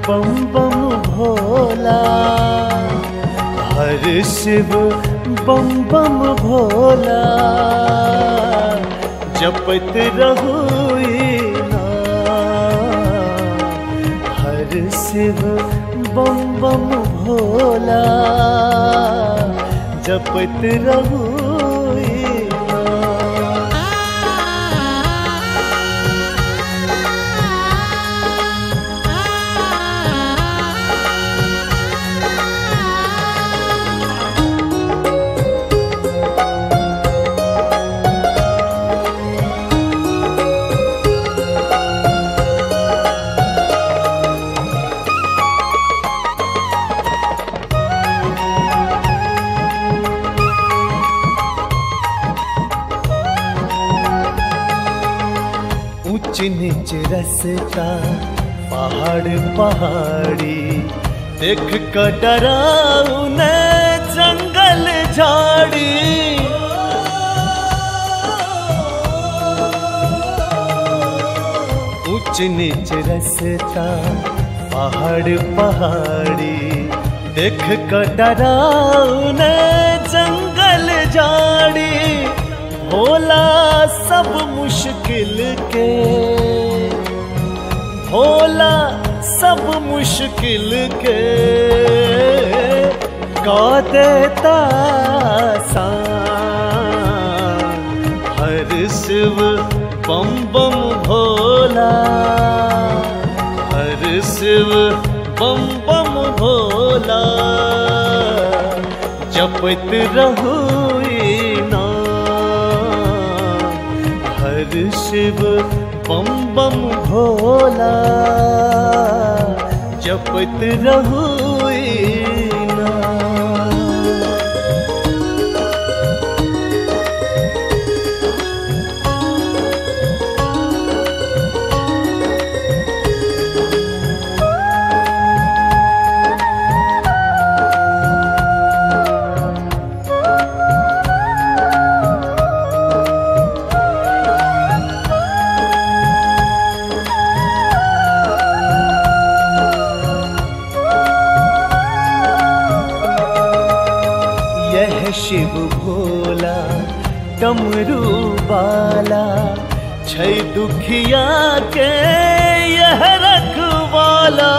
बम बम भोला, हर शिव बम बम भोला, जपत रहू हर शिव बम बम भोला, जपत रहू। ऊंच नीच रस्ता पहाड़ पहाड़ी, देख कर डराऊ न जंगल झाड़ी। ऊंच नीच रस्ता पहाड़ पहाड़ी, देख कर डराऊ न जंगल झाड़ी। भोला सब मुश्किल के, भोला सब मुश्किल के का देता आसान। हर शिव बम बम भोला, हर शिव बम बम भोला, जपत रहू हर शिव बम बम भोला, जपत रहू शिव भोला डमरू वाला, छै दुखिया के यह रखवाला।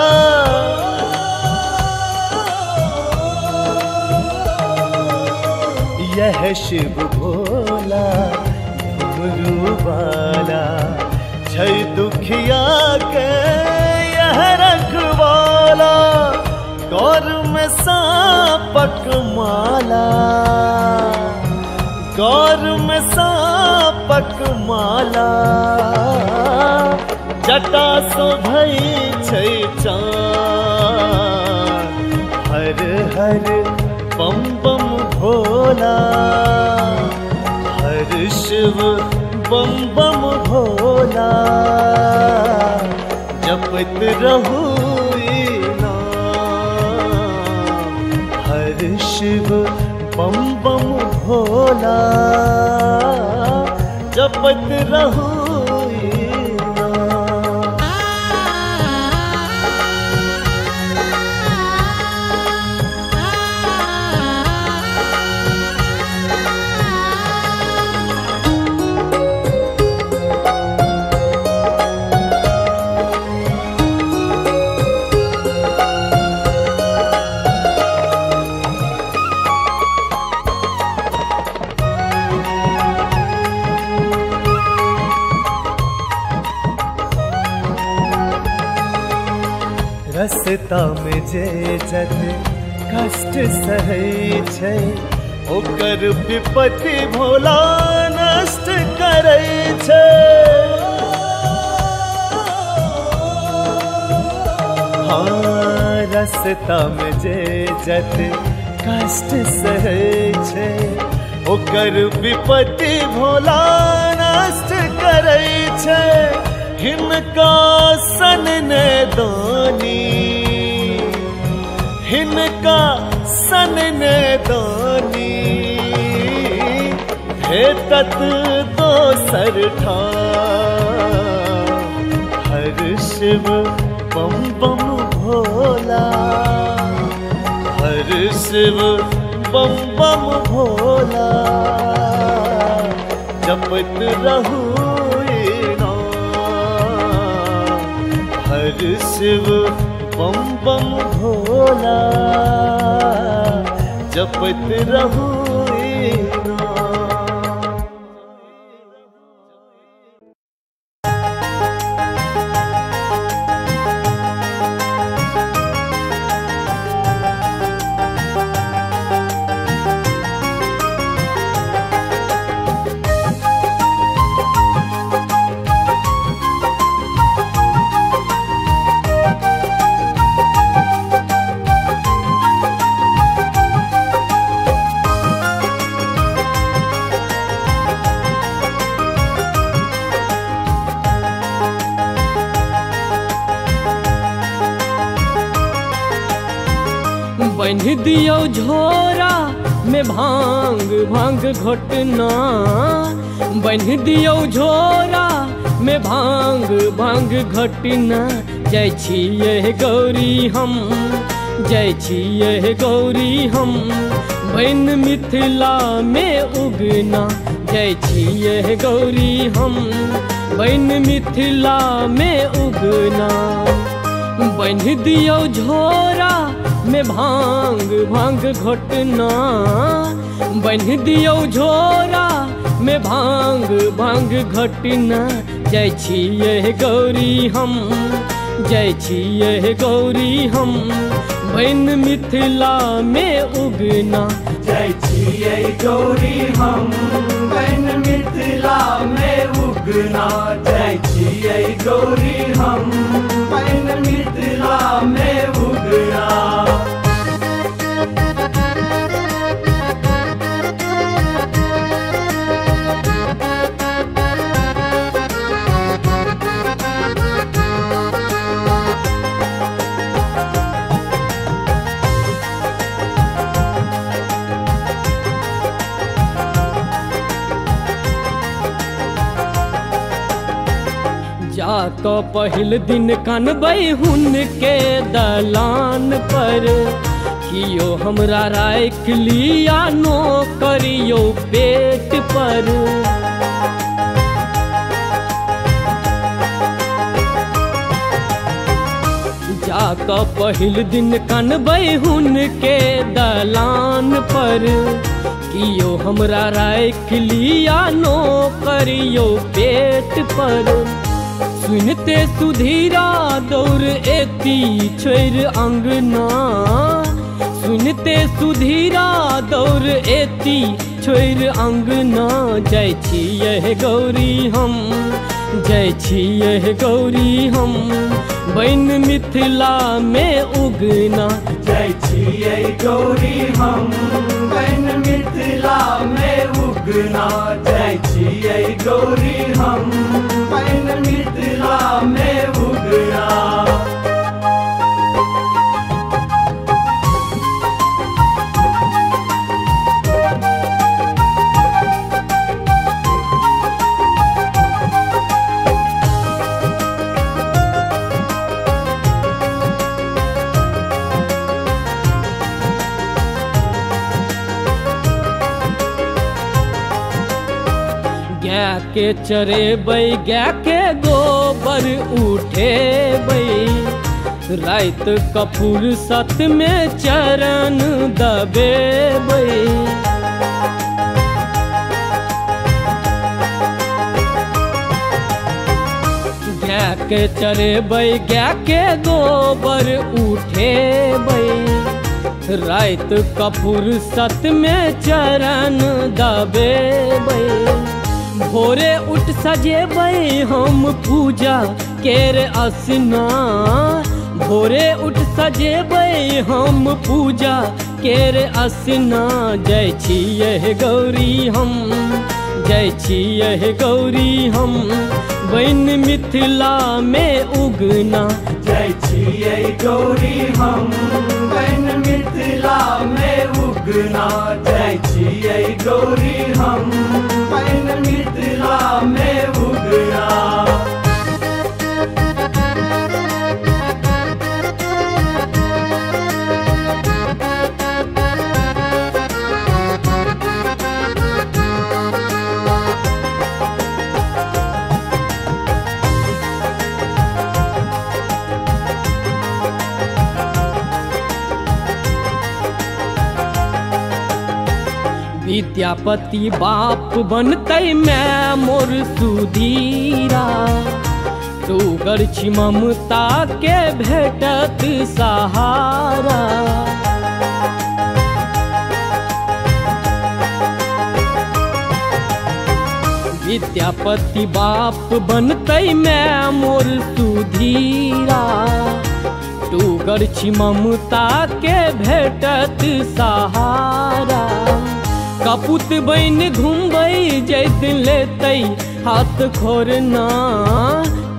यह शिव भोला डमरू वाला, छै दुखिया के यह रखवाला। गौर में सांपक माला, गौर में सांपक माला, जटा शोभै छै चाँद। हर हर बम बम भोला, हर शिव बम बम भोला, जपत रहू शिव बम बम भोला, जपत रहू। रस्ता में जे जत कष्ट सहै छै, ओकर विपत्ति भोला नष्ट करै छै। हाँ, रस्ता में जे जत कष्ट सहै छै, ओकर विपत्ति भोला नष्ट करै छै। हिनका सन ने दानी, हिनका सन ने दानी, भेटत दोसर ठाम। हर शिव बम बम भोला, हर शिव बम बम भोला, जपत रहू हर शिव बम बम भोला, जपत रहू बन्ह दियो झोरा में भांग भांग घोटना, बन्ह दियो झोरा में भांग भांग घोटना। जय छिये गौरी हम, जय छिये गौरी हम, बन मिथिला में उगना। जय छिये गौरी हम, बन मिथिला में उगना। बन्ह दियो झोरा में भांग भांग घोटना, बन्ह दियो झोरा में भांग भांग घोटना। जय छिये गौरी हम, जय छिये गौरी हम, बन मिथिला में उगना। जय छिये गौरी हम, बन मिथिला में उगना। जय छिये गौरी हम, बन मिथिला में उगना। तो पहिल दिन कनबै हुन के दलान पर, कियो हमरा राख लिया नो करियो पेट पर। जाक पहिल दिन कनबै हुन के दलान पर, कियो हमरा राख लिया नो करियो पेट पर। सुनते सुधीरा दौड़ एती छोड़ अंगना, सुनते सुधीरा दौड़ एती छोड़ अंगना। जय छिये गौरी हम, जय छिये गौरी हम, बन मिथिला में उगना। जय छिये गौरी हम, बन मिथिला में उगना। जय छिये गौरी हम, बन मिथिला में उगना। गाय के चरेबै, गाय के गोबर उठेबै, रात कपूर सत में चरण दबेबै। गाय के चरेबै, गाय के गोबर उठेबै, रात कपूर सत में चरण दबेबै। भोरे उठ सजेबै हम पूजा केर असना, भोरे उठ सजेबै हम पूजा केर असना। जय छिये गौरी हम, जय छियै गौरी हम बन मिथिला में उगना। जय छियै गौरी हम बन मिथिला में उगना। जय छियै गौरी हम बन मिथिला में उगना। विद्यापति बाप बनतै मैं मोर सुधीरा। सुगर छी ममता के भेटत सहारा। विद्यापति बाप बनतै मैं मोर सुधीरा। सुगर छी ममता के भेटत सहारा। कपूत बन घूमबै जै दिन लेतै हाथ खोरना।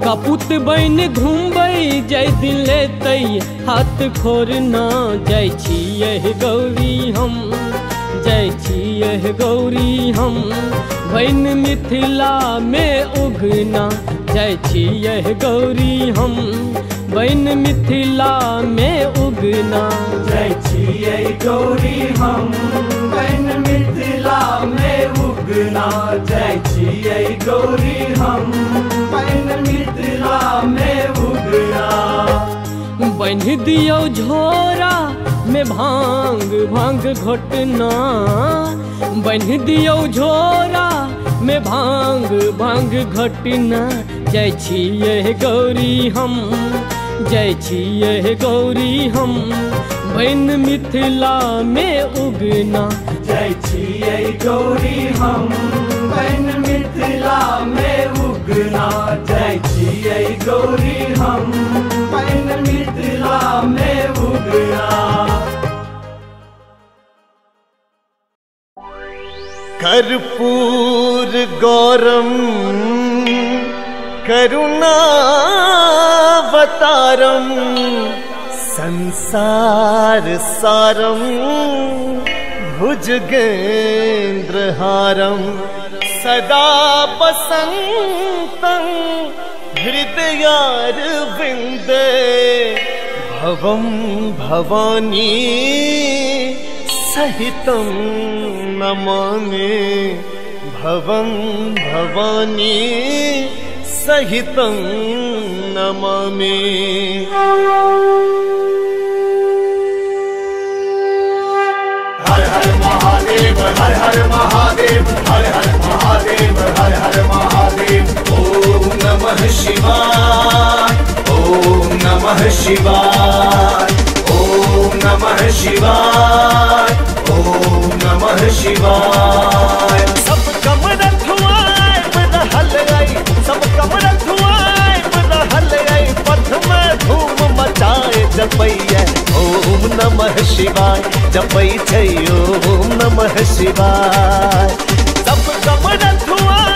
कपूत बन घूमबै जै दिन लेतै हाथ खोरना। जय छियै गौरी हम जय छियै गौरी हम बन मिथिला में उगना। जय छियै गौरी हम बन मिथिला में उगना। जय छियै गौरी हम बन मिथिला में उगना। जय छियै गौरी हम बन मिथिला में उगना। बन्ह दियौ झोरा में भांग भांग घोटना। बन्ह दियौ झोरा में भांग भांग घोटना। जय छियै गौरी हम जय छियै गौरी हम बन मिथिला में उगना। जय छियै गौरी हम बन मिथिला में उगना। जय छियै गौरी हम बन मिथिला में उगना। कर्पूर गौरम करुणावतारम संसार सारम भुजगेन्द्रहारम सदा वसन्तं हृदयारविन्दे भवं भवानी सहितं नमामि। भवं भवानी सहितं नमामि। हर हर महादेव हर हर महादेव हर हर महादेव हर हर महादेव। ओम नमः शिवाय ओम नमः शिवाय ओम नमः शिवाय ओम नमः शिवाय। सब कमर धुआं रहल आई सब कमर धुआं रहल आई पथ में धूम मचाए जपैया ओम नमः शिवाय जपै छै ओम नमः शिवाय। सब कमर धुआं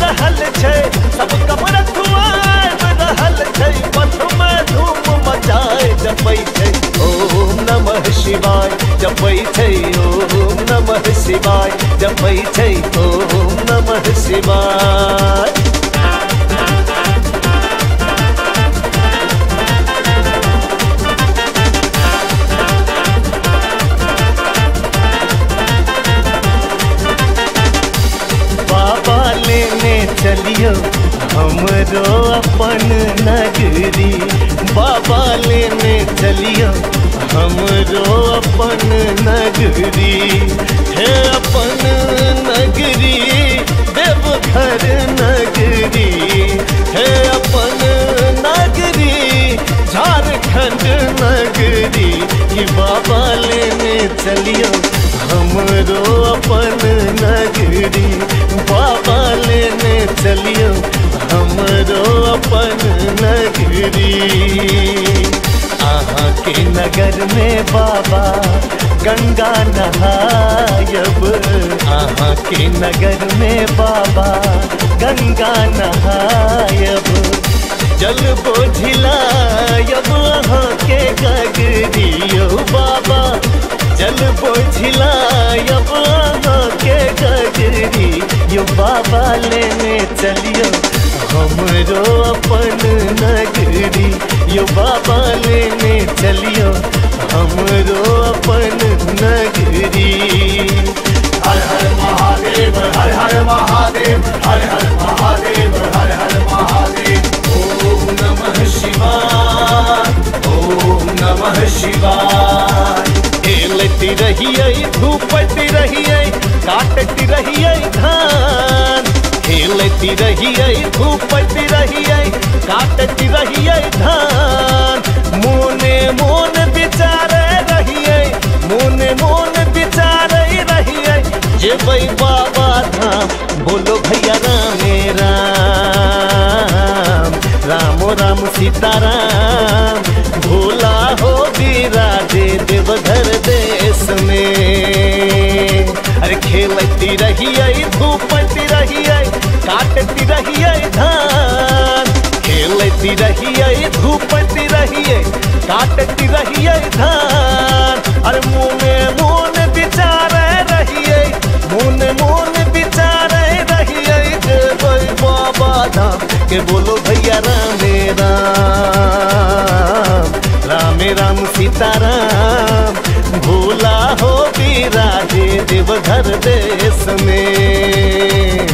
रहल छै सब कमर धुआं रहल छै पथ में धूम मचाए जपै छै ओम नमः शिवाय जपै छै ओम नमः शिवाय जपै छै ओम नमः शिवाय। बाबा लेने चलियो हमरो अपन नगरी। बाबा लेने चलियो हमरो अपन नगरी। हे अपन नगरी देवघर नगरी। हे अपन नगरी झारखंड नगरी। कि बाबा लेने चलियो हमरो अपन नगरी। बाबा लेने चलियो हमरो अपन नगरी। आहाँ के नगर में बाबा गंगा नहायब। आहाँ वहाँ के नगर में बाबा गंगा नहायब जल बोझिलायब वहाँ के गगरियो बाबा जल बोझिलायब वहाँ के गगरी यो बाबा लेने चलियो हमरो अपन नगरी यो बाबा लेने चलियो हमरो अपन नगरी। हर हर महादेव हर हर महादेव हर हर महादेव हर हर महादेव। ओम नमः शिवाय ओम नमः शिवाय। खेलती रहिए धूपती रहिए काटती रहिए धान खेलती रहिए धूपती रहिए काटती रहिए धान मोने मोन विचारे रहिए मोने मोन विचारे रहिए जेबै बाबा धाम बोलो भैया रामे राम रामो राम सीताराम भोला हो विराजे देवघर देश में। अरे खेलती रहिए धूपती रहिए काटती रहिए धान खेलती रहिए धूपती रहिए काटती रहिए धान। अरे मोने मोन विचारे रहिए मोने मोन विचारे रहिए जेबै बाबा धाम के बोलो भैया रामे राम रामे राम सीताराम भोला हो विराजे देवघर देश में।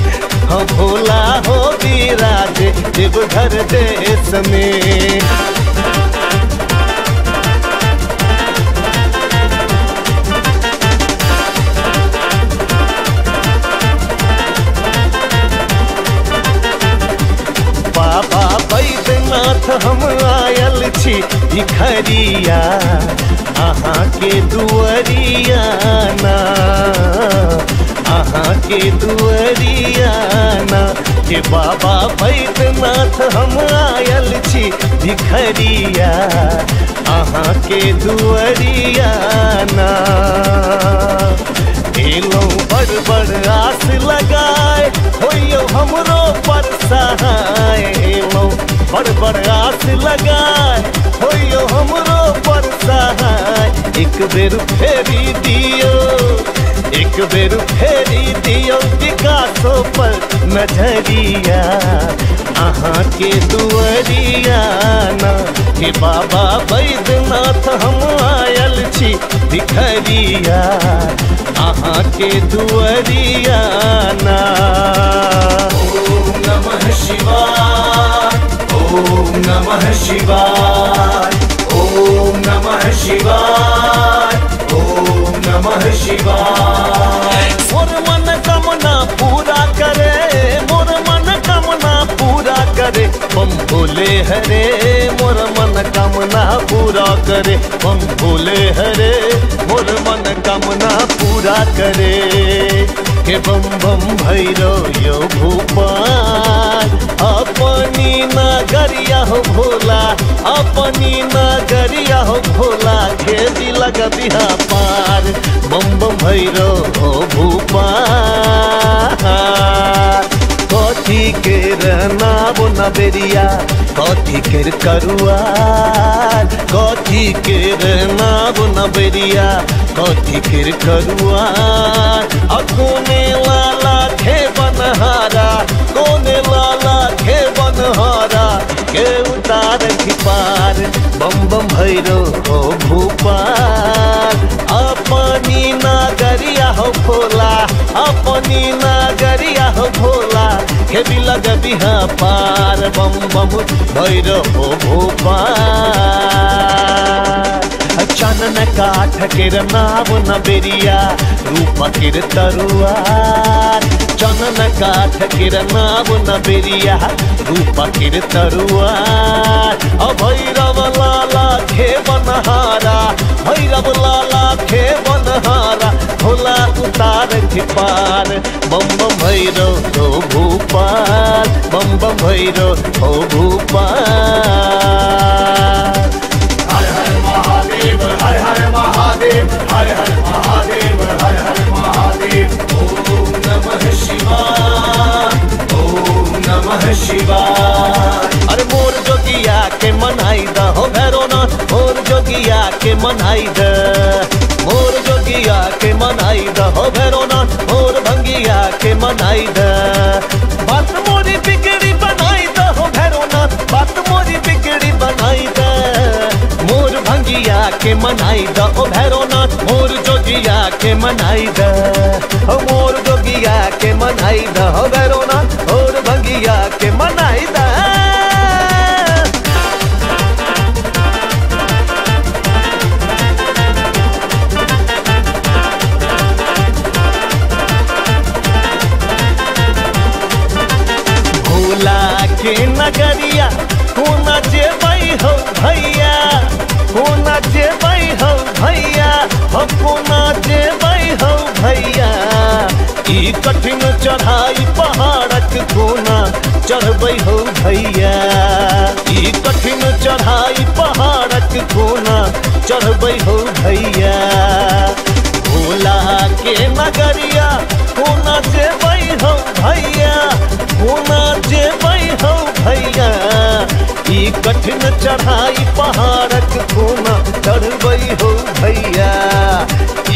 हाँ भोला हो विराजे देवघर देश में। बाबा बैद्यनाथ हम आयल छी भिखरिया अहाँ के दुअरिया ना अहाँ के दुअरिया ना के बाबा बैद्यनाथ हम आयल छी भिखरिया अहाँ के दुअरिया ना। एलों बड़ बड़ आस लगाए होइयो हमरो पर सहाय एलों बड़ बड़ आस लगाए होइयो हमरो पर सहाय। एक बेर फेरी दियो एक बेर फेरी दियो विकासो पर नजरिया अहाँ के दुअरिया ना के बाबा बैद्यनाथ हम आयल छी भिखरिया अहाँ के दुअरिया ना। ओम नमः शिवाय ओम नमः शिवाय ओम नमः शिवाय ओम नमः शिवाय। मोर मन कामना पूरा करे मोर मन कामना पूरा करे बम भोले हरे मोर मन कामना पूरा करे बम भोले हरे मोर मन कामना पूरा करे। के बम बम भैरो यो भूपाल अपनी नगरिया हो भोला अपनी नगरिया हो भोला खेती लग बिहा पार बम बम भैरो हो भूपाल। कथी के नाम नबेरिया कथी के करुआर कथी के नाम नबेरिया कथी के करुआर। कोने लाला खे बनहारा कोने लाला खे बनहारा के उतार पार बम बम भैरो हो भूपाल अपनी नगरिया हो भोला अपनी नगरिया हो भोला के भी लग बिहा पार बम बम भैरो हो भोपाल। चनन काठ के नाव नबेरिया रूप के तरुआर चनन काठ के नाव नबेरिया रूप के तरुआर। भैरव लाला खे बनहारा भैरव लाला खे बनहारा भोला उतार पार बम बम भैरो हो भूपाल बम बम भैरो हो भूपाल। हर हर महादेव हर हर महादेव हर हर महादेव हर हर महादेव। ओम के मनाई द मोर जोगिया के मनाई द हो भैरवनाथ मोर भंगिया के मनाई द बात मोरी बिगड़ी बनाई द हो भैरवनाथ बात मोरी बिगड़ी बनाई द मोर भंगिया के मनाई द ओ भैरवनाथ मोर जोगिया के मनाई द हो मोर जोगिया के मनाई द हो भैरवनाथ मोर भंगिया के मनाई द के नगरिया होना जेबई हो भैया होना जेबई हो भैया हम होना जेबई हो भैया ई कठिन चढ़ाई पहाड़क कोना चढ़बई हो भैया ई कठिन चढ़ाई पहाड़क कोना चढ़बई हो भैया भोला के नगरिया होना जेबई हो भैया होना जेबई हो भैया ई कठिन चढ़ाई पहाड़क कोना चढ़बई हो भैया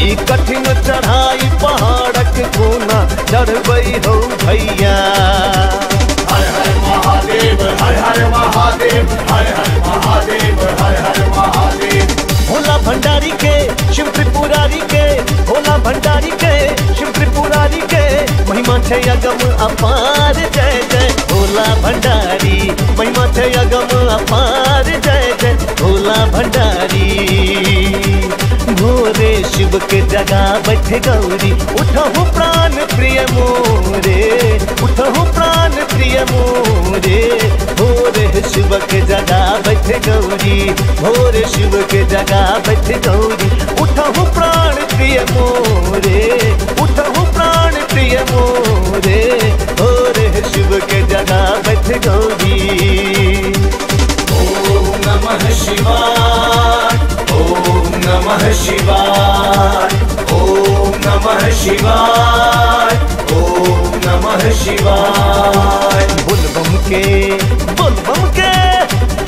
ई कठिन चढ़ाई पहाड़क कोना चढ़बई हो भैया हर हर महादेव हर हर महादेव हर हर महादेव हर हर महादेव भोला भंडारी के शिव त्रिपुरारी के भोला भंडारी के शिव त्रिपुरारी के महिमा छे अगम अपार जय जय भोला भंडारी महिमा छे अगम अपार जय जय भोला भंडारी भोरे शिव के जगा बैठे गौरी उठहु प्राण प्रिय मोरे उठहु प्राण प्रिय मोरे भोरे शिव के जगा बैठे गौरी भोरे शिव के जगा बैठे गौरी उठहु प्राण प्रिय मोरे उठहु प्राण प्रिय मोरे भोरे शिव के जगा बैठे गौरी ओम नमः शिवाय ओम नमः शिवाय ओम नमः शिवाय ओम नमः शिवाय बुलबम के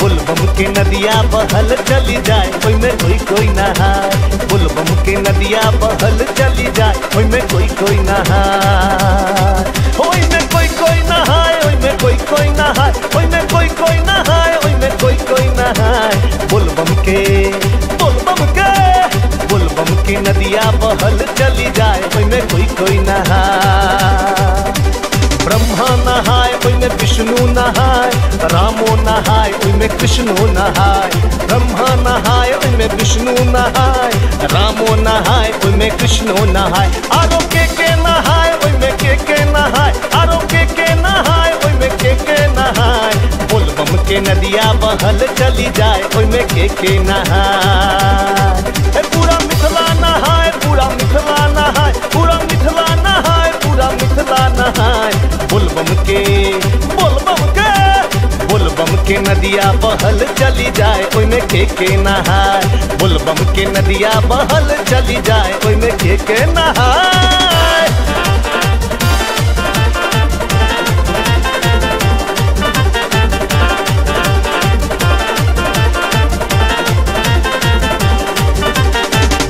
बुलबम के नदिया बहल चली जाए ओई में कोई नहाए बुलबम के नदिया बहल चली जाए ओई में कोई नहाए ओई में कोई नहाए ओई में कोई नहाए ओई में कोई नहाए ओई में कोई नहाए बुलबम के नदिया बहल चली जाए ओई में कोई नहाए ब्रह्मा नहाय ओई में विष्णु नहाय रामो नहाय ओई में कृष्णो नहाय ब्रह्मा नहाय ओई में विष्णु नहाय रामो नहाय ओई में कृष्णो नहाय आरो के नहाय ओई में के नहाय आरो के नहाय ओई में के नहाय बोलबम के नदिया बहल चली जाए ओई में के नहाय पूरा मिथिला नहाय पूरा मिथिला नहाय पूरा मिथिला नहाय पूरा मिथिला नहाय बुलबम के नदिया बहल चली जाए ओई में के नहाय बुलबम के नदिया बहल चली जाए ओई में के नहाय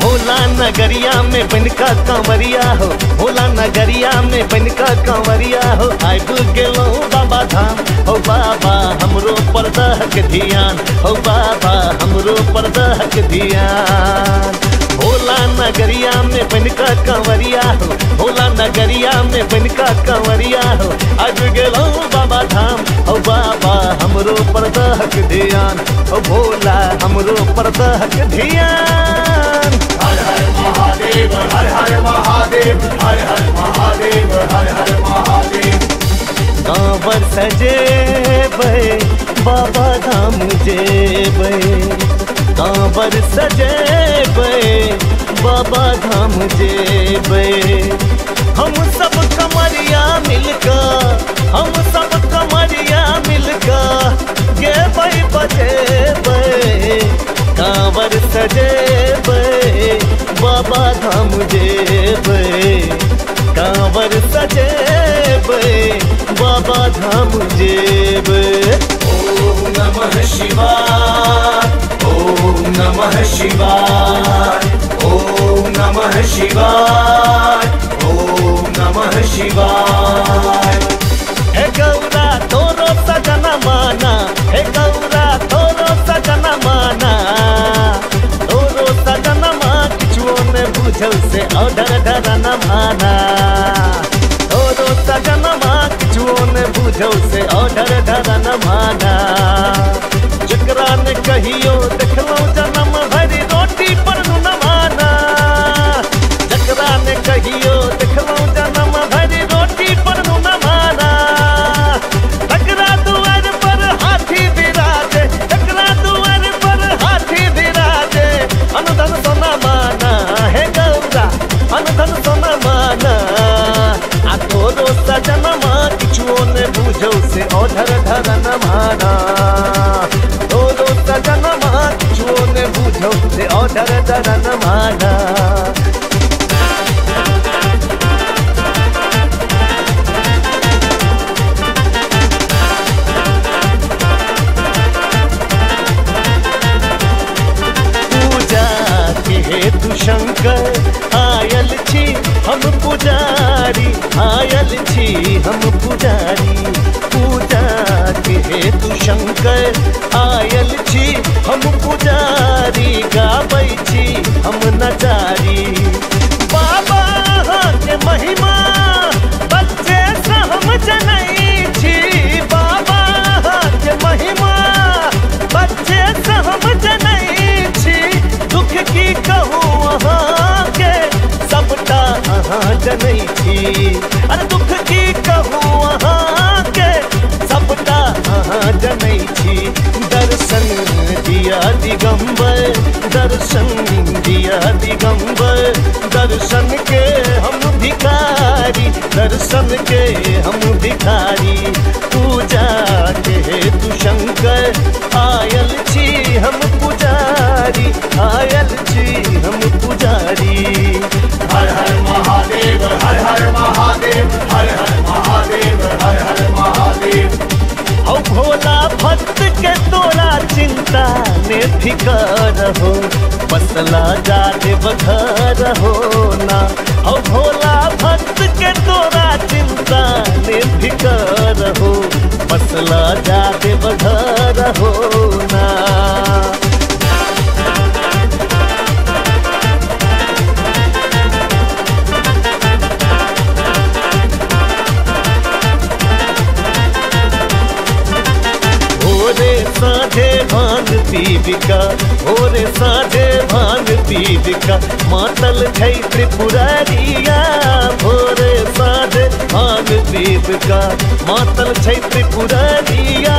भोला नगरिया में बनका कांवरिया हो भोला नगरिया में बनका कांवरिया हो आइब गेलो बाबा धाम हो बाबा हमरो पर दहक ध्यान हो बाबा हमरो पर दहक ध्यान भोला नगरिया में बनका कांवरिया हो भोला नगरिया में बनका कांवरिया हो आइब गेलो बाबा धाम हो बाबा हमरो पर दहक ध्यान हो भोला हमरो पर दहक ध्यान हर हर महादेव हर हर महादेव हर हर महादेव हर हर महादेव कांवर सजेबै बाबा धाम जेबै कांवर सजेबै बाबा धाम जेबै हम सब कमरिया मिलकर हम सब कमरिया मिलकर गेबै बजेबै कांवर सजेबै बाबा धाम जेबै कांवर सजेबै बाबा धाम जेबै ओम नमः शिवाय ओम ओम नमः शिवाय, ओम नमः शिवाय, ओम नमः शिवाय। हे गौरा तोरो सजन माना, हे गौरा तोरो सजन माना, तोरो सजन माँ किछुओ ने बुझल से ऑर्डर धरन माना, तोरो सजन माँ किछुओ ने बुझल से ऑर्डर धरन माना। जकरा ने कहियो देखलो जन्म भरी रोटी पर न माना, जकरा ने कहियो देखलो जन्म भरी रोटी पर न माना। तकरा दुआर पर हाथी विराजे, तकरा दुआर पर हाथी विराजे, अनधन सोना माना, हे गौरा अनधन सोना माना। आ तोरो सजन माँ किछुओ ने बुझौ से ऑर्डर धरन माना, तोरो सजन माँ किछुओ ने बुझौ से ऑर्डर धरन माना। हेतु शंकर आयल छी हम पुजारी, आयल छी हम पुजारी। पूजा के हेतु शंकर आयल छी हम पुजारी, गाबै छी हम नचारी। बाबा के महिमा बच्चे से हम जनै छी, बाबा के महिमा बच्चे से हम जनै छी। दुख की कहूँ अहाँ के सबटा अहाँ जनै छी, अरे दुख की कहूँ अहाँ के सबटा अहाँ जनै छी। दर्शन दिया दिगंबर, दर्शन दिया दिगंबर, दर्शन के हम भिखारी, दर्शन के हम भिखारी। पूजा के हेतु शंकर आयल छी हम पुजारी, आयल छी हम पुजारी। हर हर महादेव, हर हर महादेव, हर हर महादेव, हर हर महादेव। औ भोला भक्त के तोरा चिंता ने फिकर हो, बसला जाते बघर हो ना। औ भोला भक्त के तोरा चिंता ने फिकर हो, बसला जाते बघर हो ना। साझे भांग पीबिका, भोरे साझे भांग पीबिका, मातल छै त्रिपुरारिया। भोरे साझे भांग पीबिका, मातल छै त्रिपुरारिया।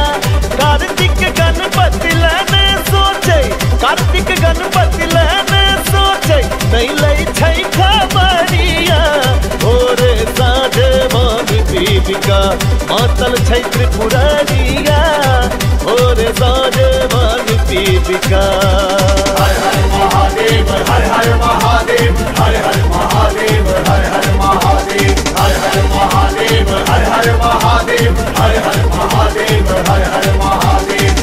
कार्तिक गणपति लेने सोचे, कार्तिक गणपति लेने सोचे, नहीं लै छै खबरिया। भोरे साझे भांग पीबिका, मातल छै त्रिपुरारिया। भोरे साझे भांग पीबिका। हर हर महादेव, हर हर महादेव, हर हर महादेव, हर हर महादेव, हर हर महादेव, हर हर महादेव, हर हर महादेव, हर हर महादेव।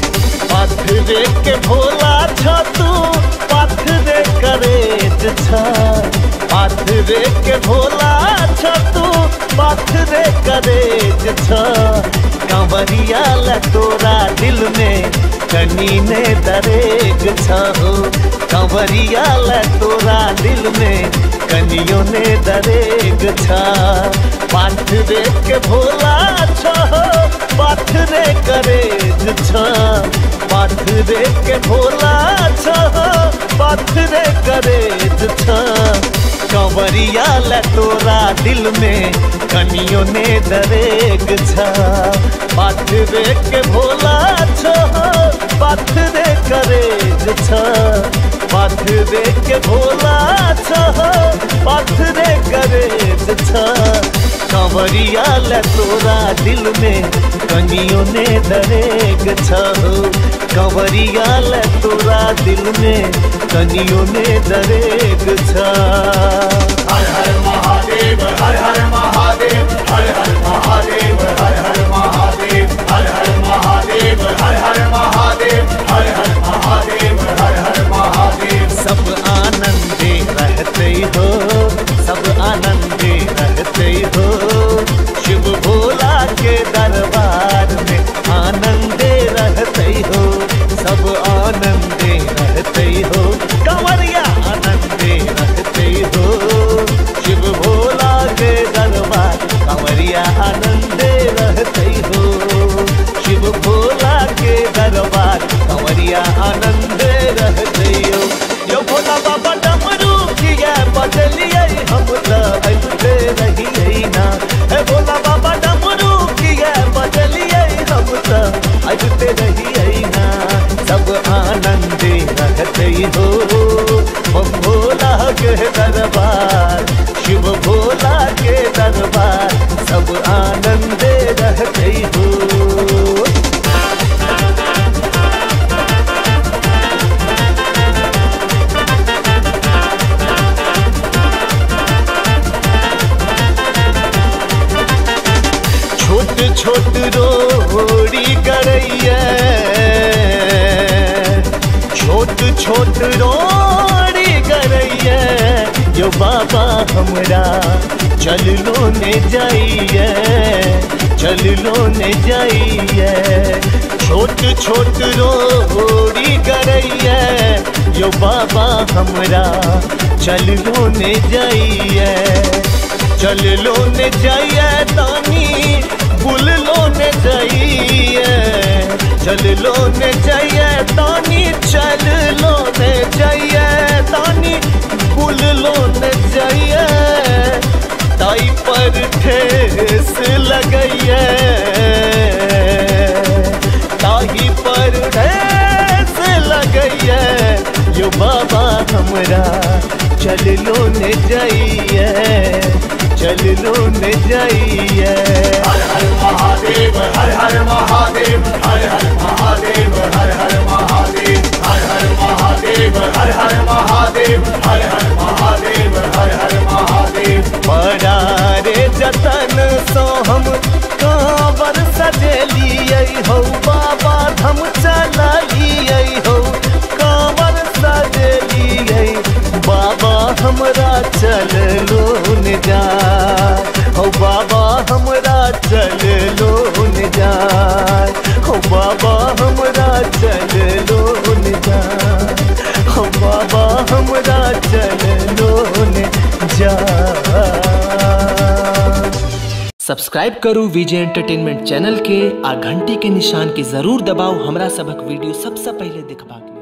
पाथरे के भोला छ तू, पाथरे करेज छ, पाथरे के भोला छ तू, पाथरे करेज छ। कांवरिया ला तोरा दिल में कनी ने दरेग छ हो, कांवरिया ला तोरा दिल में कनियों ने दरेग छ। पाथरे के भोला छ हो, पाथरे करेज छ, पाथरे के भोला छ हो, पाथरे करेज छ। कंवरिया ला तोरा दिल में कनियों ने दरेग छ। पाथरे के भोला छ, पाथरे करेज छ, पाथरे के भोला छ, पाथरे करेज छ। कंवरिया ला तोरा दिल में कनियों ने दरेग छ। कंवरिया ला तोरा दिल में कनियों ने दरेग छ। हर हर महादेव, हर हर महादेव, हर हर महादेव, हर हर महादेव, हर हर महादेव, हर हर महादेव, हर हर महादेव, हर हर सब आनंदे रहते हो। छोट छोट रोड़ी गरैया, छोट छोट रोड़ी गरैया, यो बाबा हमरा चल लो ने जाइए, चल लो ने जाइए। छोट छोट रोड़ी गरैया, यो बाबा हमरा चल लो ने जाइए, चल लो ने जाइए तानी बुल लो ने जाइए, चल लो ने जाइए तानी, चल लो ने जाइए तानी, बुल लो ने जाइए। ताई पर ठेस लगइए, ताही पर ठेस लगइए, यो बाबा हमरा चल लो ने जाइए, चल लो ने जाइए। हर हर महादेव, हर हर महादेव, हर हर महादेव, हर हर महादेव, हर हर महादेव, हर हर महादेव, हर हर महादेव, हर हर महादेव। बड़ा रे जतन सो हम कांवर सजेलिए हो, बाबा धम चलिए हो, कांवर सजेलिए, बाबा हमरा चल लो ने जा, हो बाबा हमरा चल लो ने जा, हो बाबा हमरा चल लो ने जा, हो बाबा हमरा चल लो ने जा। सब्सक्राइब करू विजय एंटरटेनमेंट चैनल के आ घंटी के निशान के जरूर दबाओ हमरा सबक वीडियो सबसे पहले देखबाक।